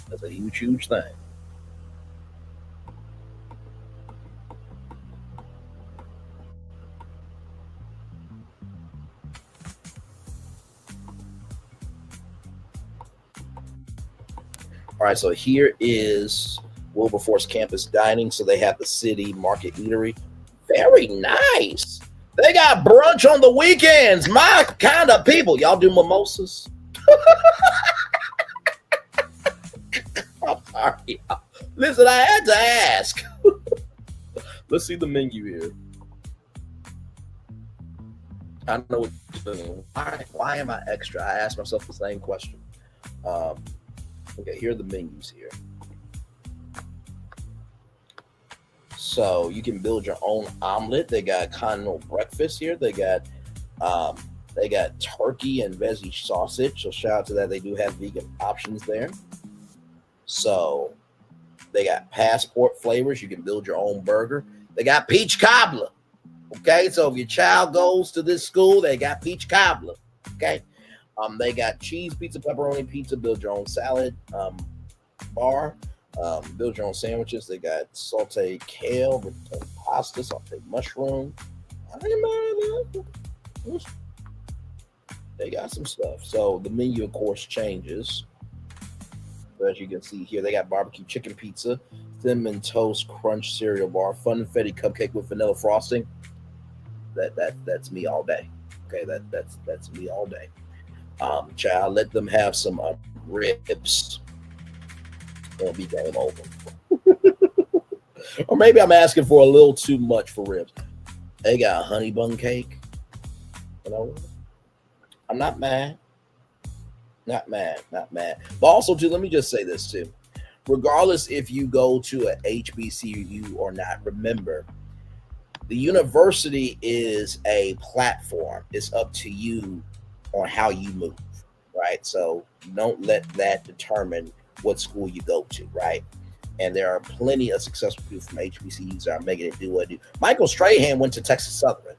That's a huge thing. All right, so here is Wilberforce campus dining. So they have the city market eatery. Very nice. They got brunch on the weekends. My kind of people. Y'all do mimosas? I'm sorry. Listen, I had to ask. Let's see the menu here. I know what you're doing. Why am I extra? I asked myself the same question. Okay, here are the menus here. So you can build your own omelet. They got continental breakfast here. They got turkey and veggie sausage. So shout out to that. They do have vegan options there. So they got passport flavors. You can build your own burger. They got peach cobbler. Okay, so if your child goes to this school, they got peach cobbler. Okay, they got cheese pizza, pepperoni pizza. Build your own salad bar. Build your own sandwiches. They got sauteed kale, rigatoni pasta, sauteed mushroom. They got some stuff. So the menu, of course, changes. But as you can see here, they got barbecue chicken pizza, cinnamon toast crunch cereal bar, funfetti cupcake with vanilla frosting. That's me all day. Okay, that's me all day. Child, let them have some ribs. It'll be game over. Or maybe I'm asking for a little too much for ribs. They got a honey bun cake. You know, I'm not mad. Not mad. But also, too, let me just say this, too. Regardless if you go to a HBCU or not, remember, the university is a platform. It's up to you on how you move, right? So don't let that determine what school you go to, right? And there are plenty of successful people from HBCUs that are making it do what it do. Michael Strahan went to Texas Southern.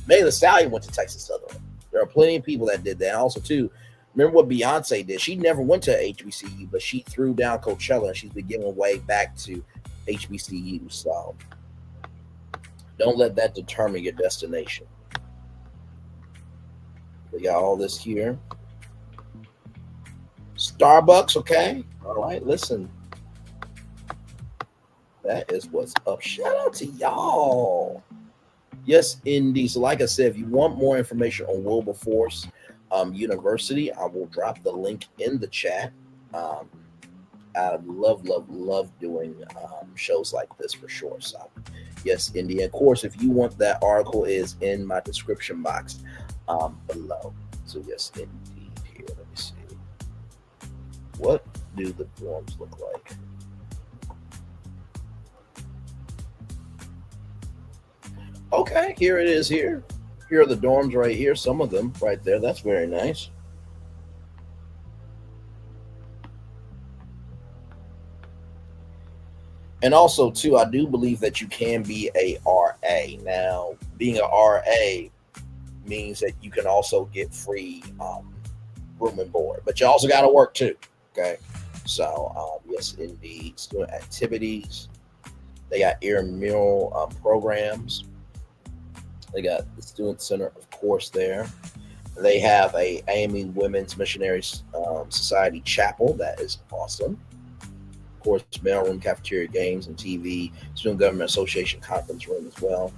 Megan Thee Stallion went to Texas Southern. There are plenty of people that did that. And also, too, remember what Beyonce did? She never went to HBCU, but she threw down Coachella, and she's been giving way back to HBCU. So don't let that determine your destination. We got all this here. Starbucks, okay. All right, listen. That is what's up. Shout out to y'all. Yes, indeed. So like I said, if you want more information on Wilberforce University, I will drop the link in the chat. I love doing shows like this for sure. So yes, indeed. Of course, if you want that article, is in my description box below. So yes, indeed. Here, let me see. What do the dorms look like? Okay, here it is here. Here are the dorms right here. Some of them right there. That's very nice. And also, too, I do believe that you can be a RA. Now, being a RA means that you can also get free room and board. But you also got to work, too. Okay? So, yes, indeed. Student activities. They got intramural programs. They got the Student Center, of course, there. They have a AME Women's Missionary Society Chapel. That is awesome. Of course, mailroom, cafeteria, games, and TV. Student Government Association conference room as well.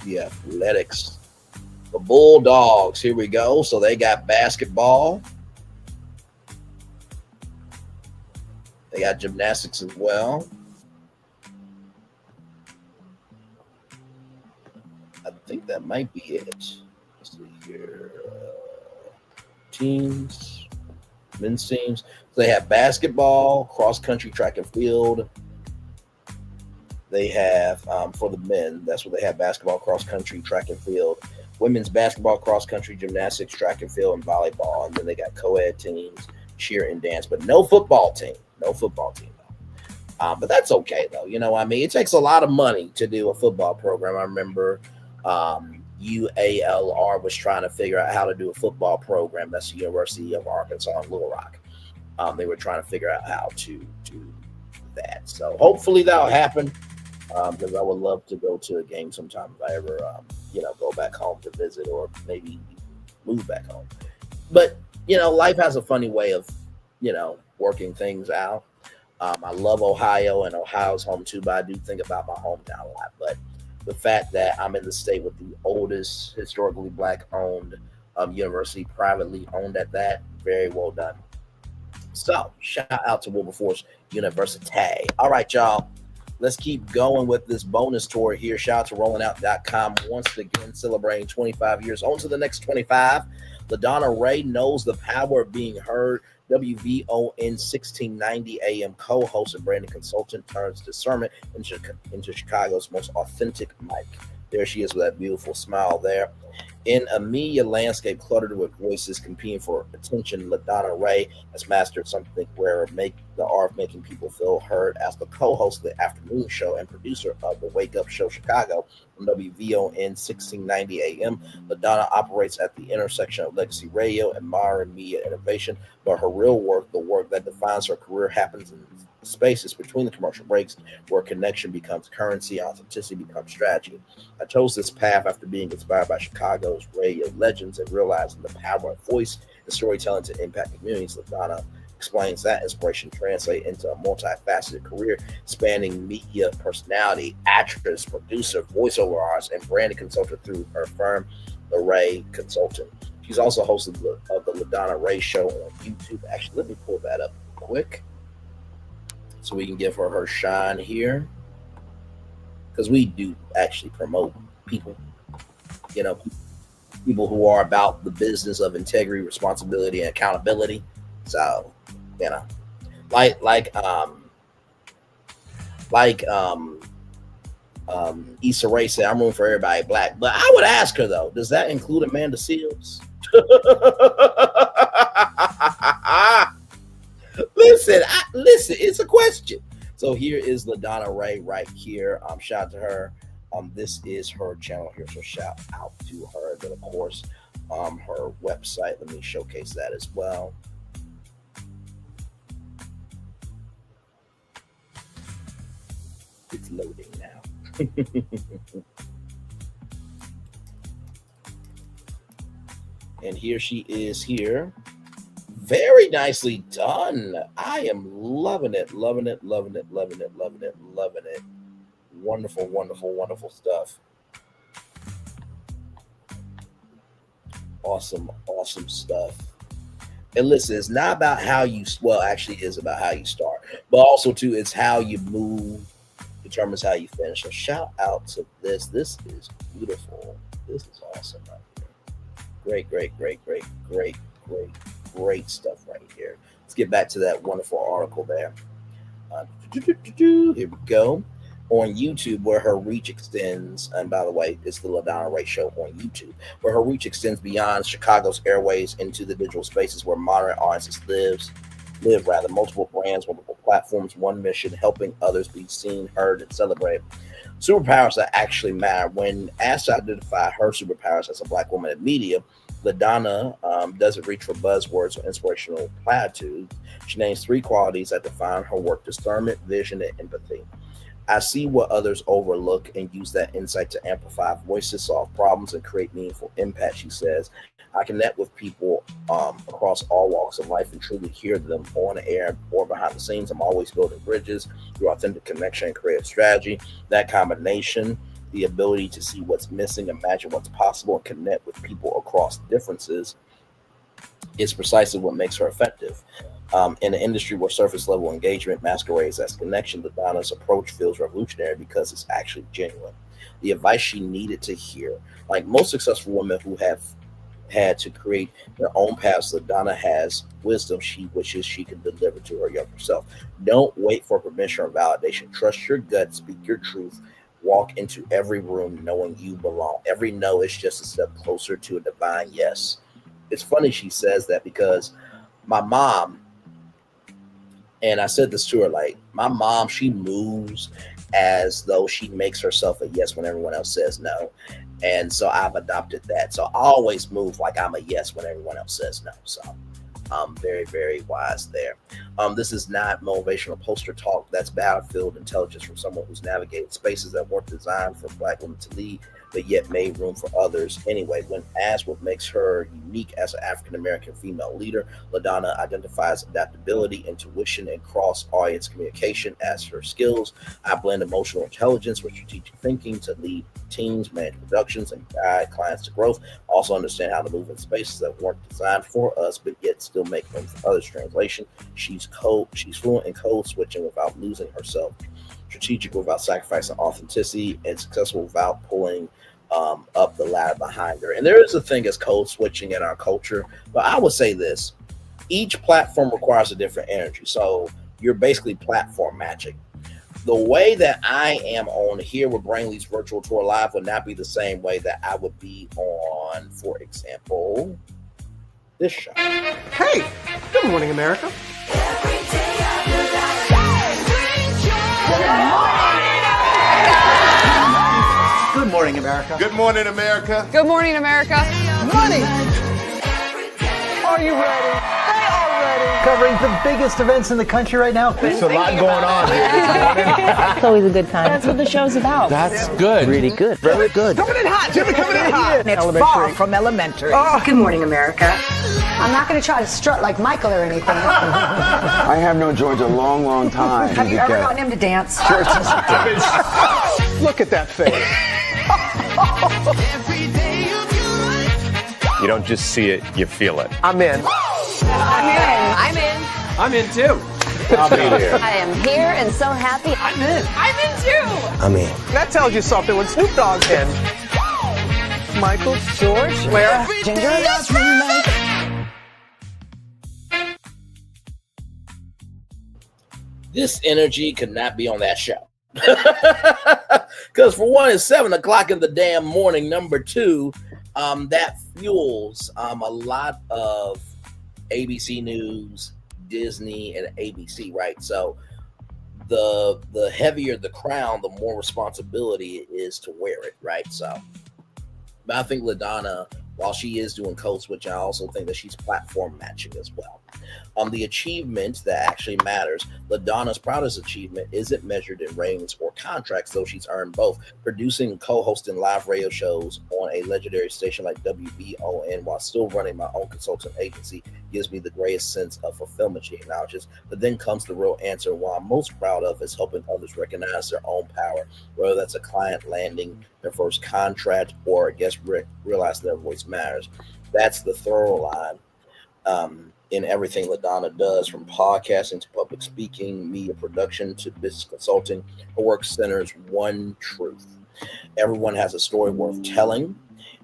The athletics. The Bulldogs. Here we go. So they got basketball. They got gymnastics as well. I think that might be it. Let's see here. Teams, men's teams. So they have basketball, cross country, track and field. They have, for the men, that's what they have: basketball, cross country, track and field. Women's basketball, cross country, gymnastics, track and field, and volleyball. And then they got co-ed teams, cheer and dance, but no football team. No football team, though. But that's okay, though. You know, I mean, it takes a lot of money to do a football program. I remember UALR was trying to figure out how to do a football program. That's the University of Arkansas in Little Rock. They were trying to figure out how to do that. So hopefully that'll happen, because I would love to go to a game sometime if I ever, go back home to visit, or maybe move back home. But, life has a funny way of, working things out. I love Ohio, and Ohio's home too, but I do think about my hometown a lot. But the fact that I'm in the state with the oldest historically Black-owned university, privately owned at that, very well done. So shout out to Wilberforce University. All right, y'all. let's keep going with this bonus tour here. Shout out to rollingout.com once again, celebrating 25 years. On to the next 25. Ladonna Raeh knows the power of being heard. WVON 1690 AM co-host and branding consultant turns discernment into Chicago's most authentic mic. There she is with that beautiful smile there. In a media landscape cluttered with voices competing for attention, Ladonna Raeh has mastered something rare, the art of making people feel heard. As the co-host of the afternoon show and producer of the Wake Up Show Chicago on WVON 1690 AM, Ladonna operates at the intersection of legacy radio and modern media innovation, but her real work, the work that defines her career, happens in spaces between the commercial breaks where connection becomes currency, authenticity becomes strategy. I chose this path after being inspired by Chicago's radio legends and realizing the power of voice and storytelling to impact communities. Ladonna explains that inspiration translates into a multifaceted career spanning media personality, actress, producer, voiceover artist, and branding consultant through her firm, The Raeh Consulting. She's also host of the Ladonna Raeh Show on YouTube. Actually, let me pull that up quick so we can give her shine here, because we do actually promote people, people who are about the business of integrity, responsibility, and accountability. So, Issa Rae said, "I'm rooting for everybody black," but I would ask her though, does that include Amanda Seals? Listen, it's a question. So here is Ladonna Raeh right here. Shout out to her. This is her channel here, so shout out to her. Then of course, her website. Let me showcase that as well. It's loading now. And here she is here. Very nicely done. I am loving it. Wonderful, wonderful, wonderful stuff. Awesome, awesome stuff. And listen, it's not about how you, well, actually it is about how you start, but also too, it's how you move determines how you finish. So shout out to this. This is beautiful. This is awesome right here. Great stuff right here. Let's get back to that wonderful article there. Here we go. On YouTube, where her reach extends, and by the way, it's the Ladonna Raeh Show on YouTube, where her reach extends beyond Chicago's airways into the digital spaces where modern artists live multiple brands, multiple platforms, one mission, helping others be seen, heard, and celebrated. Superpowers that actually matter. When asked to identify her superpowers as a Black woman in media, Ladonna doesn't reach for buzzwords or inspirational platitudes. She names 3 qualities that define her work: discernment, vision, and empathy. I see what others overlook and use that insight to amplify voices, solve problems, and create meaningful impact, she says. I connect with people across all walks of life and truly hear them on the air or behind the scenes. I'm always building bridges through authentic connection and creative strategy. That combination, the ability to see what's missing, imagine what's possible, and connect with people across differences, is precisely what makes her effective. In an industry where surface level engagement masquerades as connection, Ladonna's approach feels revolutionary because it's actually genuine. The advice she needed to hear, like most successful women who have had to create their own paths, Ladonna has wisdom she wishes she could deliver to her younger self. Don't wait for permission or validation. Trust your gut, speak your truth, walk into every room knowing you belong. Every no is just a step closer to a divine yes. It's funny she says that because my mom, and I said this to her, like, my mom, she moves as though she makes herself a yes when everyone else says no. And so I've adopted that. So I always move like I'm a yes when everyone else says no. So I'm very, very wise there. This is not motivational poster talk. That's battlefield intelligence from someone who's navigated spaces that weren't designed for Black women to lead, but yet made room for others anyway. When asked what makes her unique as an African-American female leader, Ladonna identifies adaptability, intuition, and cross-audience communication as her skills. I blend emotional intelligence with strategic thinking to lead teams, manage productions, and guide clients to growth. Also understand how to move in spaces that weren't designed for us, but yet still make room for others. Translation: she's fluent in code switching without losing herself. strategic without sacrificing authenticity, and successful without pulling up the ladder behind her. And there is a thing as code switching in our culture, but I would say this: each platform requires a different energy. So you're basically platform matching. The way that I am on here with Brainley's Virtual Tour Live would not be the same way that I would be on, for example, this show. Hey, good morning, America. Good morning, America. Good morning, America. Good morning, America. Money. Are you ready? They are ready. Covering the biggest events in the country right now. There's a lot going on here this morning. It's always a good time. That's what the show's about. That's good. Really good. Very good. Coming in hot. Jimmy coming in hot. It's far from elementary. Good morning, America. I'm not going to try to strut like Michael or anything. I have known George a long, long time. Have you ever gotten him to dance? Look at that face. You don't just see it, you feel it. I'm in. I'm in. I'm in too. I'll be there. I am here and so happy. I'm in. I'm in too. I'm in. That tells you something when Snoop Dogg's in. Michael, George, where? Ginger. This energy could not be on that show. Because for one, it's 7 o'clock in the damn morning. Number two, that fuels a lot of ABC News, Disney, and ABC, right? So the heavier the crown, the more responsibility it is to wear it, right? So, but I think Ladonna, while she is doing code switch, I also think that she's platform matching as well. The achievement that actually matters, Ladonna's proudest achievement isn't measured in ratings or contracts, though she's earned both. Producing and co-hosting live radio shows on a legendary station like WBON while still running my own consulting agency gives me the greatest sense of fulfillment, she acknowledges. But then comes the real answer. What I'm most proud of is helping others recognize their own power, whether that's a client landing their first contract or a guest realize their voice matters. That's the thorough line in everything Ladonna does, from podcasting to public speaking, media production to business consulting. Her work centers one truth: everyone has a story worth telling,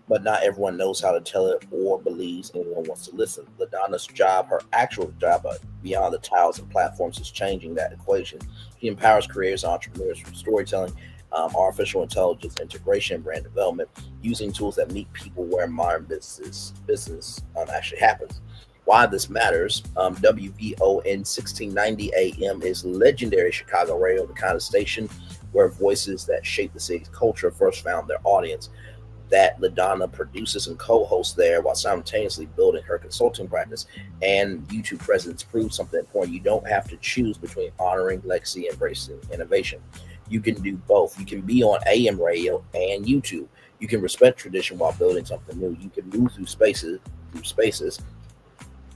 but not everyone knows how to tell it or believes anyone wants to listen. Ladonna's job, her actual job beyond the tiles and platforms, is changing that equation. She empowers creators and entrepreneurs through storytelling, artificial intelligence, integration, brand development, using tools that meet people where modern business actually happens. Why this matters: WVON 1690 AM is legendary Chicago radio, the kind of station where voices that shape the city's culture first found their audience. That Ladonna produces and co-hosts there while simultaneously building her consulting practice and YouTube presence proves something important. You don't have to choose between honoring legacy and embracing innovation. You can do both. You can be on AM radio and YouTube. You can respect tradition while building something new. You can move through spaces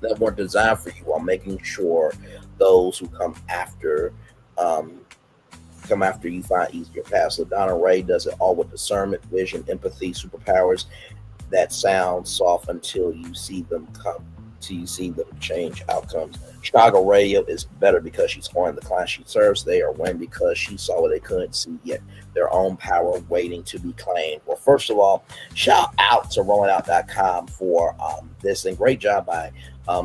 that weren't designed for you while making sure those who come after you find easier paths. Ladonna Raeh does it all with discernment, vision, empathy, superpowers that sound soft until you see them change outcomes. Chicago radio is better because she's honoring the clients she serves. They are winning because she saw what they couldn't see yet, their own power waiting to be claimed. Well, first of all, shout out to rollingout.com for this, and great job by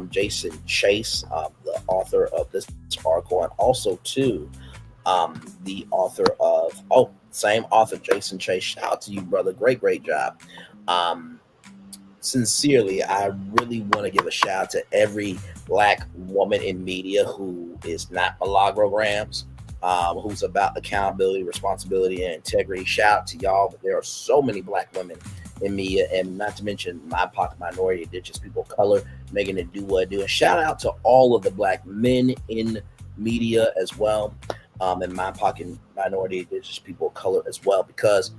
Jason Chase, the author of this article, and also to the author of same author, Jason Chase. Shout out to you, brother. Great job. Sincerely, I really want to give a shout out to every Black woman in media who is not malograms, who's about accountability, responsibility, and integrity. Shout out to y'all. But there are so many Black women in media, and not to mention my pocket minority, indigenous people of color, making it do what I do. And shout out to all of the Black men in media as well, and my pocket minority, indigenous people of color as well, because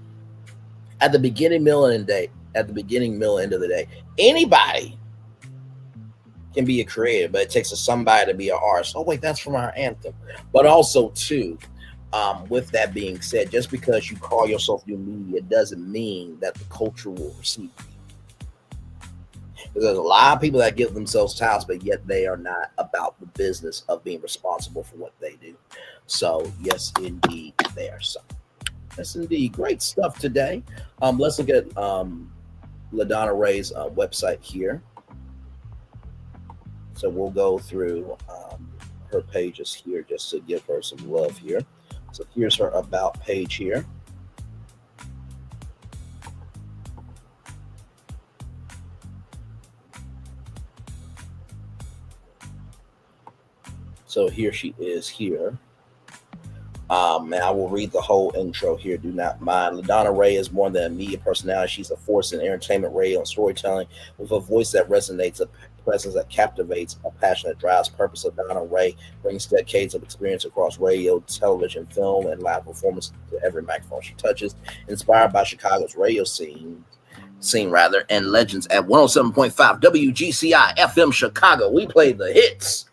at the beginning, middle, and end of the day, anybody can be a creator, but it takes somebody to be an artist. Oh wait, that's from our anthem. But also too, with that being said, just because you call yourself new media doesn't mean that the culture will receive you. There's a lot of people that give themselves titles, but yet they are not about the business of being responsible for what they do. So yes, indeed. there. So that's indeed great stuff today. Let's look at Ladonna Raeh's website here. So we'll go through her pages here just to give her some love here. So here's her about page here. So here she is here. And I will read the whole intro here. Do not mind. Ladonna Raeh is more than a media personality. She's a force in entertainment, radio, and storytelling with a voice that resonates, a presence that captivates, a passion that drives purpose. Ladonna Raeh brings decades of experience across radio, television, film, and live performance to every microphone she touches. Inspired by Chicago's radio scene and legends at 107.5 WGCI FM Chicago. We play the hits.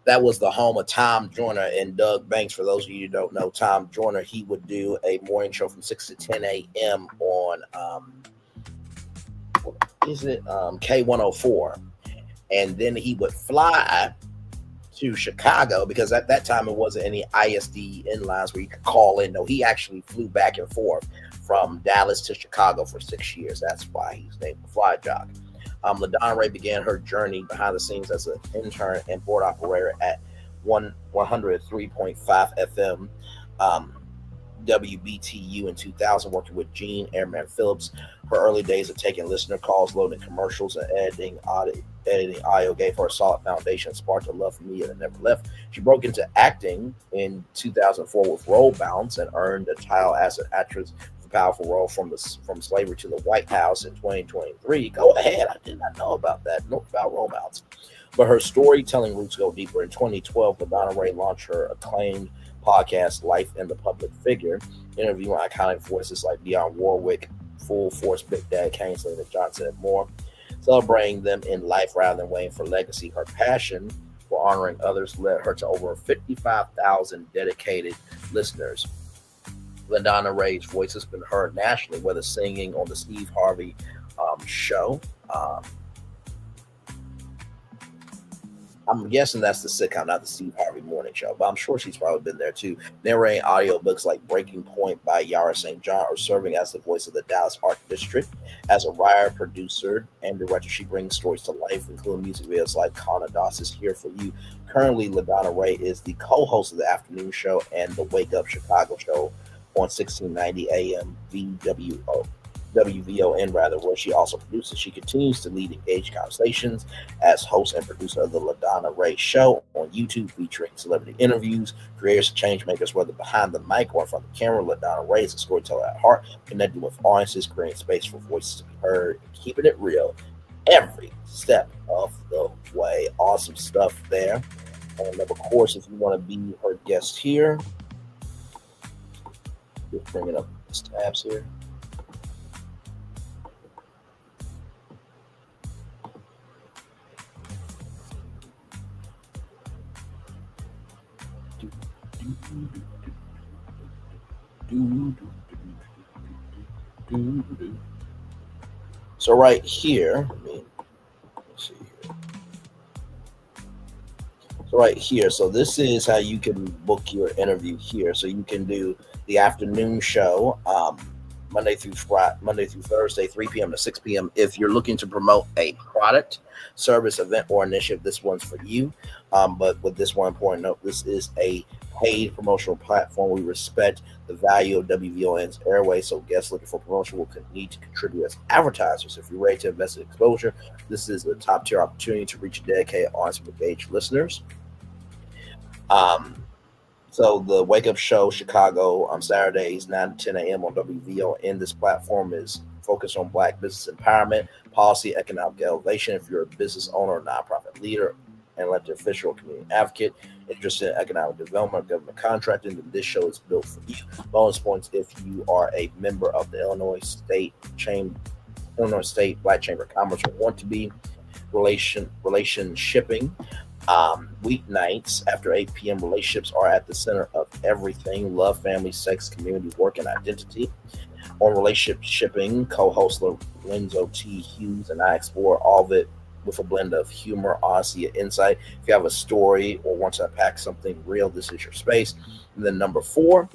That was the home of Tom Joyner and Doug Banks. For those of you who don't know Tom Joyner, he would do a morning show from 6 to 10 a.m. on K104. And then he would fly to Chicago because at that time it wasn't any ISD lines where you could call in. No, he actually flew back and forth from Dallas to Chicago for 6 years. That's why he's named the Fly Jock. Ladonna Raeh began her journey behind the scenes as an intern and board operator at 103.5 FM WBTU in 2000, working with Gene Airman Phillips. Her early days of taking listener calls, loading commercials, and editing audio gave her a solid foundation, sparked a love for media that never left. She broke into acting in 2004 with Roll Bounce and earned a title as an actress. Powerful role from slavery to the White House in 2023. Go ahead. I did not know about that. Know about romance. But her storytelling roots go deeper. In 2012, Ladonna Raeh launched her acclaimed podcast, Life in the Public Figure, interviewing iconic voices like Dionne Warwick, Full Force, Big Dad Kane, Selena Johnson, and more, celebrating them in life rather than waiting for legacy. Her passion for honoring others led her to over 55,000 dedicated listeners. Ladonna Raeh's voice has been heard nationally, whether singing on the Steve Harvey show. I'm guessing that's the sitcom, not the Steve Harvey morning show, but I'm sure she's probably been there too. Narrating audiobooks like Breaking Point by Yara St. John, or serving as the voice of the Dallas Art District. As a writer, producer, and director, she brings stories to life, including music videos like Kana Das Is Here For You. Currently, Ladonna Raeh is the co-host of the afternoon show and the Wake Up Chicago show on 1690 AM WVON, where she also produces. She continues to lead engaged conversations as host and producer of the Ladonna Raeh Show on YouTube, featuring celebrity interviews, creators, change makers, whether behind the mic or in front of the camera. Ladonna Raeh is a storyteller at heart, connecting with audiences, creating space for voices to be heard, and keeping it real every step of the way. Awesome stuff there. And of course, if you want to be her guest here, just bringing up these tabs here. So right here, let's see here. So right here, so this is how you can book your interview here. So you can do the afternoon show, Monday through Thursday, 3 p.m. to 6 p.m. If you're looking to promote a product, service, event, or initiative, this one's for you. But with this one important note, this is a paid promotional platform. We respect the value of WVON's airway, so guests looking for promotion will need to contribute as advertisers. If you're ready to invest in exposure, this is a top-tier opportunity to reach a dedicated audience of engaged listeners. So the Wake Up Show Chicago on Saturdays, 9 to 10 a.m. on WVON. This platform is focused on Black business empowerment, policy, economic elevation. If you're a business owner, nonprofit leader, an elected official, or community advocate interested in economic development, government contracting, then this show is built for you. Bonus points if you are a member of the Illinois State Black Chamber of Commerce or want to be. Relation shipping. Weeknights after 8 p.m. relationships are at the center of everything: love, family, sex, community, work, and identity. On relationship shipping, co-host Lorenzo T. Hughes and I explore all of it with a blend of humor, honesty, and insight. If you have a story or want to unpack something real, this is your space. And then number 4,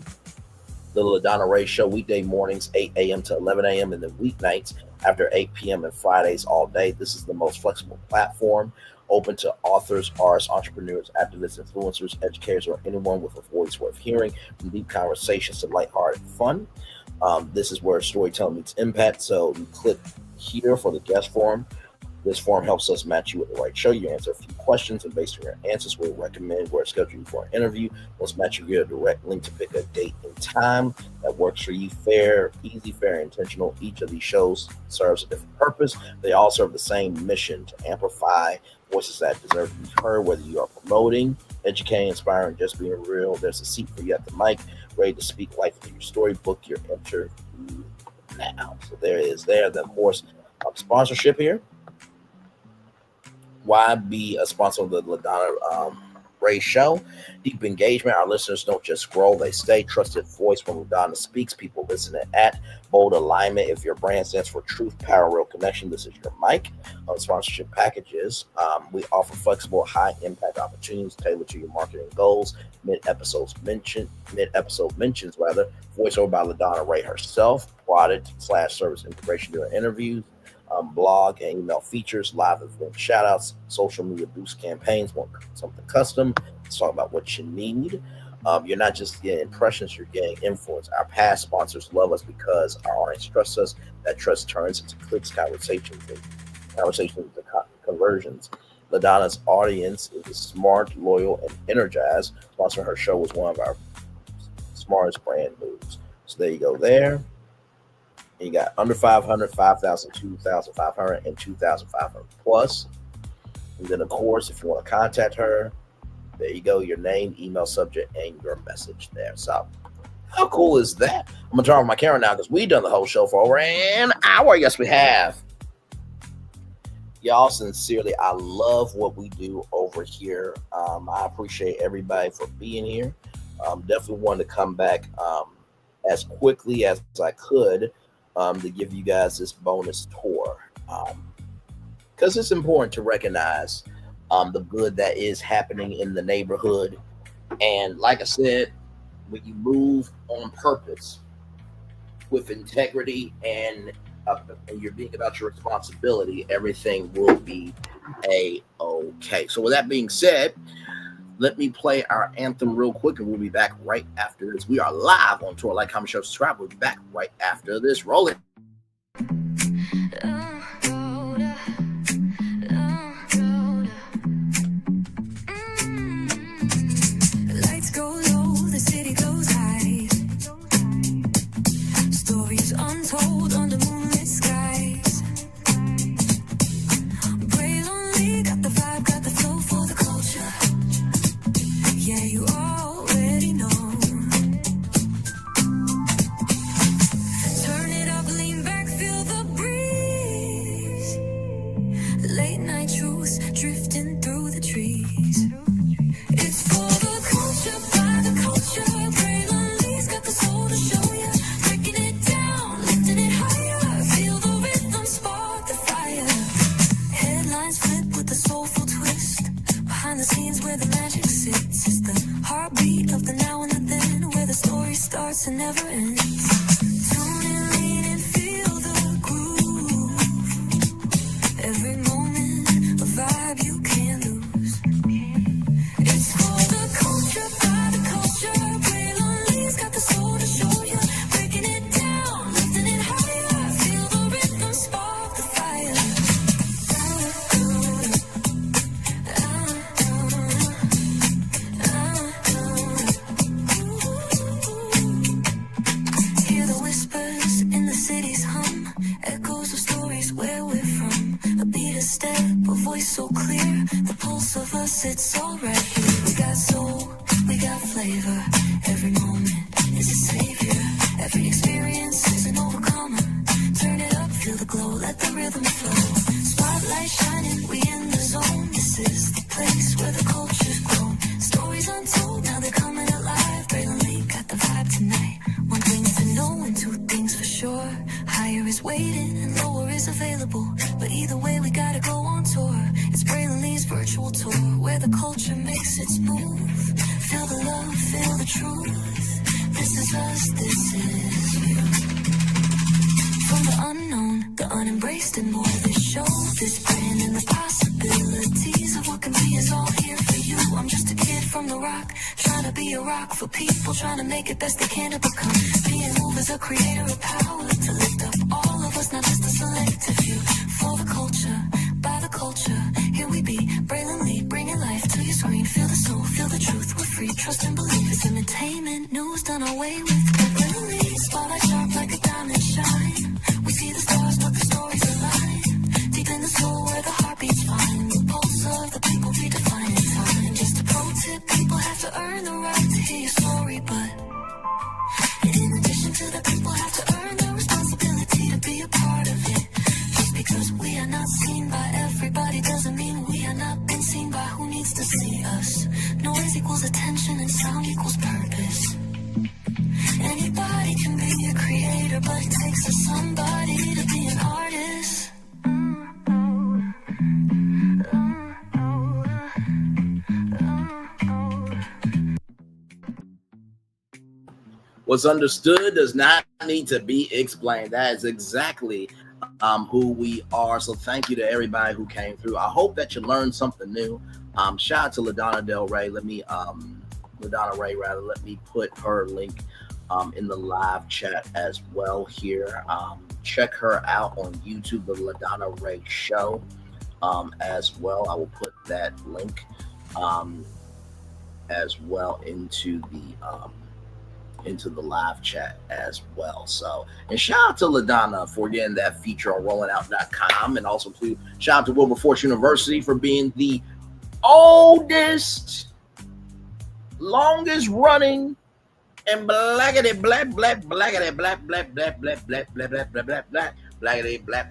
the Ladonna Raeh Show, weekday mornings, 8 a.m. to 11 a.m., and then weeknights after 8 p.m. and Fridays all day. This is the most flexible platform, open to authors, artists, entrepreneurs, activists, influencers, educators, or anyone with a voice worth hearing, from deep conversations to lighthearted fun. This is where storytelling meets impact. So you click here for the guest form. This form helps us match you with the right show. You answer a few questions, and based on your answers, we'll recommend where to schedule you for an interview. Let's match you get a direct link to pick a date and time that works for you. Fair, easy, fair, intentional. Each of these shows serves a different purpose. They all serve the same mission to amplify voices that deserve to be heard, whether you are promoting, educating, inspiring, just being real. There's a seat for you at the mic, ready to speak life into your story. Book your interview now. So there it is there. Then, of course, sponsorship here. Why be a sponsor of the Ladonna Raeh Show? Deep engagement. Our listeners don't just scroll, they stay. Trusted voice when Ladonna speaks. People listen at bold alignment. If your brand stands for truth, power, real connection, this is your mic. Sponsorship packages. We offer flexible, high-impact opportunities tailored to your marketing goals. Mid-episode mentions, voiceover by Ladonna Raeh herself. Product/service integration during interviews. Blog and email features, live event shout-outs, social media boost campaigns. Want something custom? Let's talk about what you need. You're not just getting impressions, you're getting influence. Our past sponsors love us because our audience trusts us. That trust turns into clicks, conversations into conversions. Ladonna's audience is smart, loyal, and energized. Sponsoring her show was one of our smartest brand moves. So there you go there. You got under 500, 5,000, 2,500, and 2,500 plus. And then, of course, if you want to contact her, there you go. Your name, email, subject, and your message there. So, how cool is that? I'm going to turn off my camera now because we've done the whole show for over an hour. Yes, we have. Y'all, sincerely, I love what we do over here. I appreciate everybody for being here. Definitely wanted to come back as quickly as I could. To give you guys this bonus tour, because it's important to recognize the good that is happening in the neighborhood. And like I said, when you move on purpose with integrity and you're being about your responsibility, everything will be a-okay. So with that being said, let me play our anthem real quick, and we'll be back right after this. We are live on tour. Like, comment, share, subscribe. We'll be back right after this. Roll it. Lights go low, the city goes high. Stories untold under moonlit skies. Brave, lonely, got the vibe, got the flow for the culture. Yeah, you already know. Turn it up, lean back, feel the breeze. Late night truths drifting through the trees. It's for the culture, by the culture. Braylonly's got the soul to show ya. Breaking it down, lifting it higher. Feel the rhythm, spark the fire. Headlines flip with a soulful twist. Behind the scenes where the magic sits. It's the heartbeat of the now and the then, where the story starts and never ends. Tune in, lean and feel the groove. Every moment, a vibe you can't lose. It's for the culture, by the culture. Braylonly's got the soul to show ya. Breaking it down, lifting it higher. Feel the rhythm, spark the fire. Hear the whispers in the city's hum, echoes of stories where we're from. A beat, a step, a voice so clear, the pulse of us, it's all right here. We got soul, we got flavor. Every moment is a savior. Every experience is an overcomer. Turn it up, feel the glow, let the rhythm flow. Spotlight shining, we in the zone. This is the place where the culture's grown. Stories untold, now they're coming alive. Braylonly got the vibe tonight. One thing's to know and two things for sure. Higher is waiting and lower is available. But either way, we gotta go on tour. It's Braylon Lee's virtual tour, where the culture makes its move. Feel the love, feel the truth. This is us, this is you. From the unknown, the unembraced, and more to this show, this brand, and the possibilities of what can be is all here for you. I'm just a kid from the rock, trying to be a rock for people, trying to make it best they can to become. Being moved as a creator of power, to lift up all of us, not just a selective few. For the culture, by the culture, here we be, Braylon Lee, bringing life to your screen. Feel the soul, feel the truth, we're free, trust and believe. It's entertainment, news done away with. Braylon Lee, spotlight sharp like a diamond shine. We see the stars, but the stories align. Deep in the soul where the heartbeats find. The pulse of the people redefining time. Just a pro tip, people have to earn the right to hear your story, but in addition to that, people have to earn the responsibility to be a part of it. Just because we are not seen by everybody doesn't mean we are not been seen by who needs to see us. Noise equals attention and sound equals purpose. Anybody can be a creator, but it takes a somebody to be an artist. What's understood does not need to be explained. That is exactly who we are. So thank you to everybody who came through. I hope that you learned something new. Shout out to Ladonna Raeh. Let me put her link in the live chat as well here. Check her out on YouTube, the Ladonna Raeh Show, as well. I will put that link as well into the live chat as well. So, and shout out to Ladonna for getting that feature on rollingout.com, and also to shout out to Wilberforce University for being the oldest, longest running, and blackity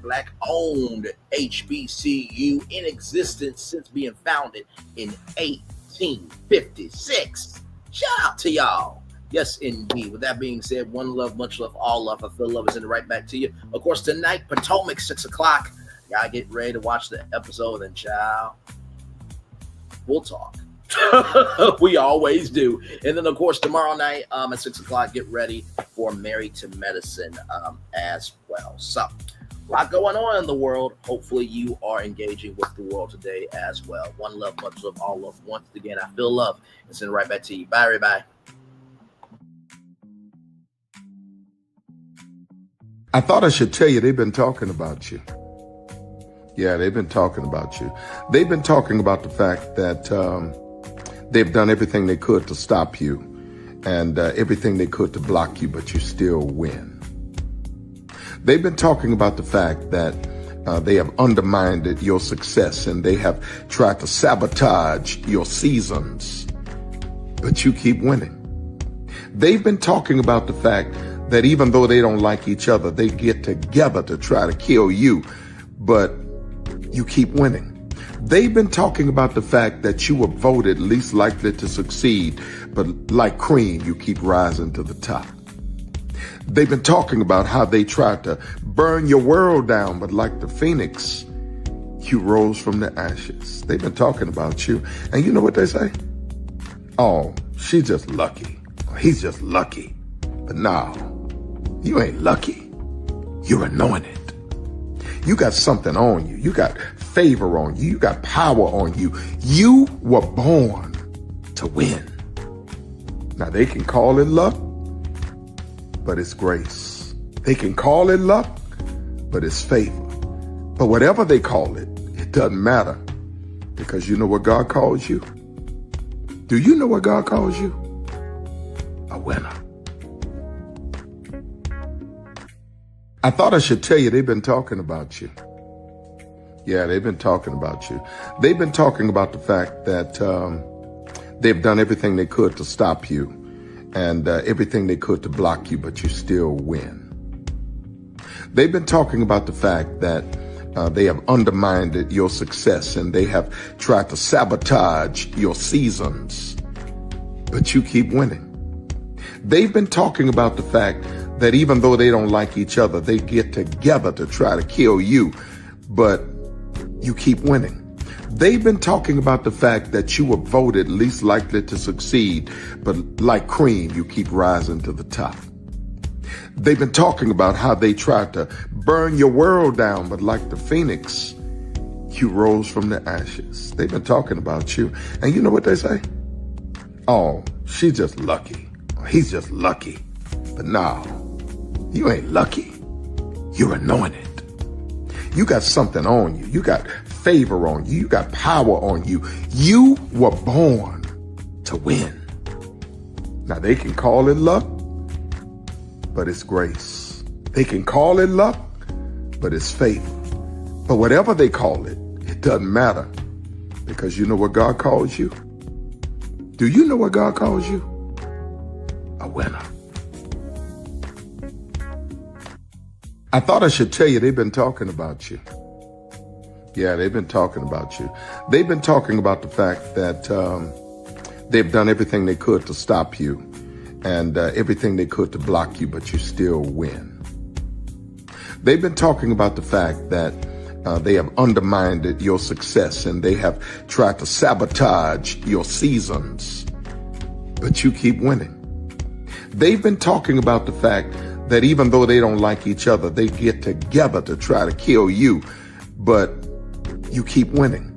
black owned HBCU in existence since being founded in 1856. Shout out to y'all. Yes, indeed. With that being said, one love, much love, all love. I feel love is in the right back to you. Of course, tonight, Potomac, 6 o'clock. Gotta get ready to watch the episode, and child, we'll talk. We always do. And then, of course, tomorrow night at 6 o'clock, get ready for Married to Medicine as well. So, a lot going on in the world. Hopefully, you are engaging with the world today as well. One love, much love, all love. Once again, I feel love. It's in the right back to you. Bye, everybody. I thought I should tell you they've been talking about you. Yeah, they've been talking about you. They've been talking about the fact that they've done everything they could to stop you and everything they could to block you, but you still win. They've been talking about the fact that they have undermined your success and they have tried to sabotage your seasons, but you keep winning. They've been talking about the fact that even though they don't like each other, they get together to try to kill you, but you keep winning. They've been talking about the fact that you were voted least likely to succeed, but like cream, you keep rising to the top. They've been talking about how they tried to burn your world down, but like the phoenix, you rose from the ashes. They've been talking about you, and you know what they say? Oh, she's just lucky. He's just lucky. But no, you ain't lucky. You're anointed. You got something on you. You got favor on you. You got power on you. You were born to win. Now, they can call it luck, but it's grace. They can call it luck, but it's favor. But whatever they call it, it doesn't matter, because you know what God calls you? Do you know what God calls you? A winner. I thought I should tell you they've been talking about you. Yeah, they've been talking about you. They've been talking about the fact that they've done everything they could to stop you and everything they could to block you, but you still win. They've been talking about the fact that they have undermined your success and they have tried to sabotage your seasons, but you keep winning. They've been talking about the fact that even though they don't like each other, they get together to try to kill you, but you keep winning. They've been talking about the fact that you were voted least likely to succeed, but like cream, you keep rising to the top. They've been talking about how they tried to burn your world down, but like the phoenix, you rose from the ashes. They've been talking about you. And you know what they say? Oh, she's just lucky. He's just lucky. But no, you ain't lucky. You're anointed. You got something on you. You got favor on you. You got power on you. You were born to win. Now they can call it luck, but it's grace. They can call it luck, but it's favor. But whatever they call it, it doesn't matter, because you know what God calls you? Do you know what God calls you? A winner. I thought I should tell you, they've been talking about you. Yeah, they've been talking about you. They've been talking about the fact that they've done everything they could to stop you and everything they could to block you, but you still win. They've been talking about the fact that they have undermined your success and they have tried to sabotage your seasons, but you keep winning. They've been talking about the fact that even though they don't like each other, they get together to try to kill you, but you keep winning.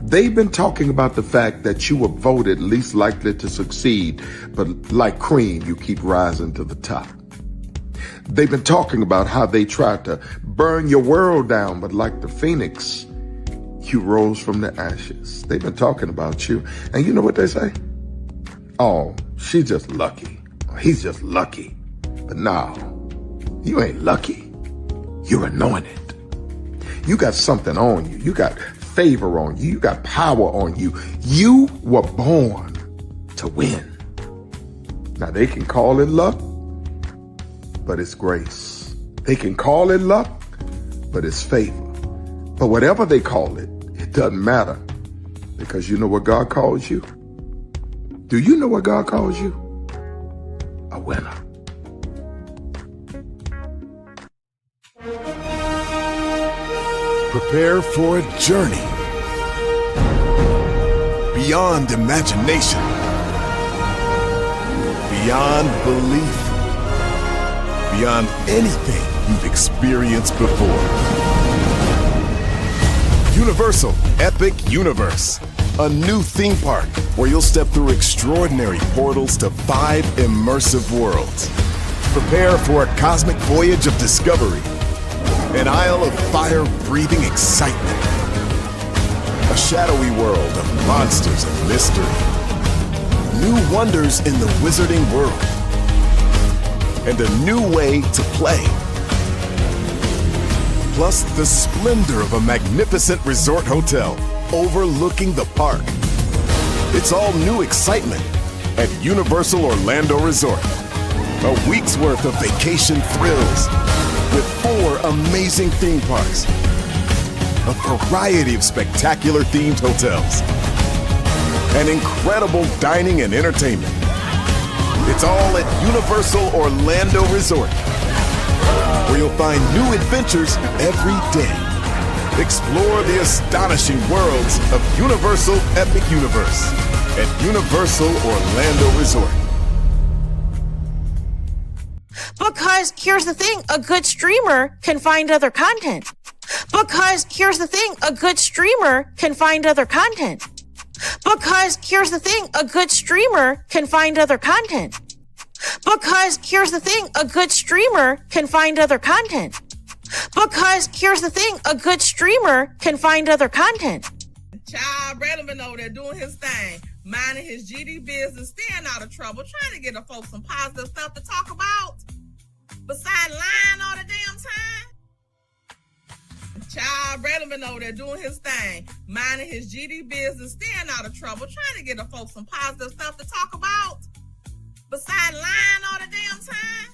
They've been talking about the fact that you were voted least likely to succeed, but like cream, you keep rising to the top. They've been talking about how they tried to burn your world down, but like the phoenix, you rose from the ashes. They've been talking about you. And you know what they say? Oh, she's just lucky. He's just lucky. But no, you ain't lucky. You're anointed. You got something on you. You got favor on you. You got power on you. You were born to win. Now they can call it luck, but it's grace. They can call it luck, but it's favor. But whatever they call it, it doesn't matter, because you know what God calls you? Do you know what God calls you? A winner. Prepare for a journey beyond imagination, beyond belief, beyond anything you've experienced before. Universal Epic Universe, a new theme park where you'll step through extraordinary portals to 5 immersive worlds. Prepare for a cosmic voyage of discovery, an isle of fire-breathing excitement, a shadowy world of monsters and mystery, new wonders in the wizarding world, and a new way to play. Plus the splendor of a magnificent resort hotel overlooking the park. It's all new excitement at Universal Orlando Resort. A week's worth of vacation thrills with 4 amazing theme parks, a variety of spectacular themed hotels, and incredible dining and entertainment. It's all at Universal Orlando Resort, where you'll find new adventures every day. Explore the astonishing worlds of Universal Epic Universe at Universal Orlando Resort. Because here's the thing, a good streamer can find other content. Because here's the thing, a good streamer can find other content. Because here's the thing, a good streamer can find other content. Because here's the thing, a good streamer can find other content. Because here's the thing, a good streamer can find other content. Child Redman over there doing his thing, minding his GD business, staying out of trouble, trying to get the folks some positive stuff to talk about. Besides lying all the damn time. Child Redman over there doing his thing, minding his GD business, staying out of trouble, trying to get the folks some positive stuff to talk about. Besides lying all the damn time.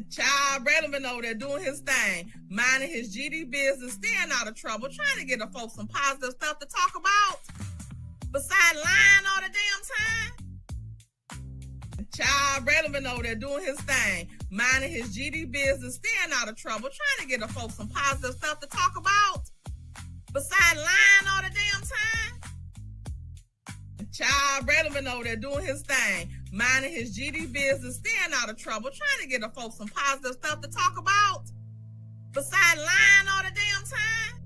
Child Redman over there doing his thing, minding his GD business, staying out of trouble, trying to get the folks some positive stuff to talk about. Besides lying all the damn time. Child Relevant over there doing his thing, minding his GD business, staying out of trouble, trying to get the folks some positive stuff to talk about. Besides lying all the damn time. Child Relevant over there doing his thing, minding his GD business, staying out of trouble, trying to get the folks some positive stuff to talk about. Besides lying all the damn time.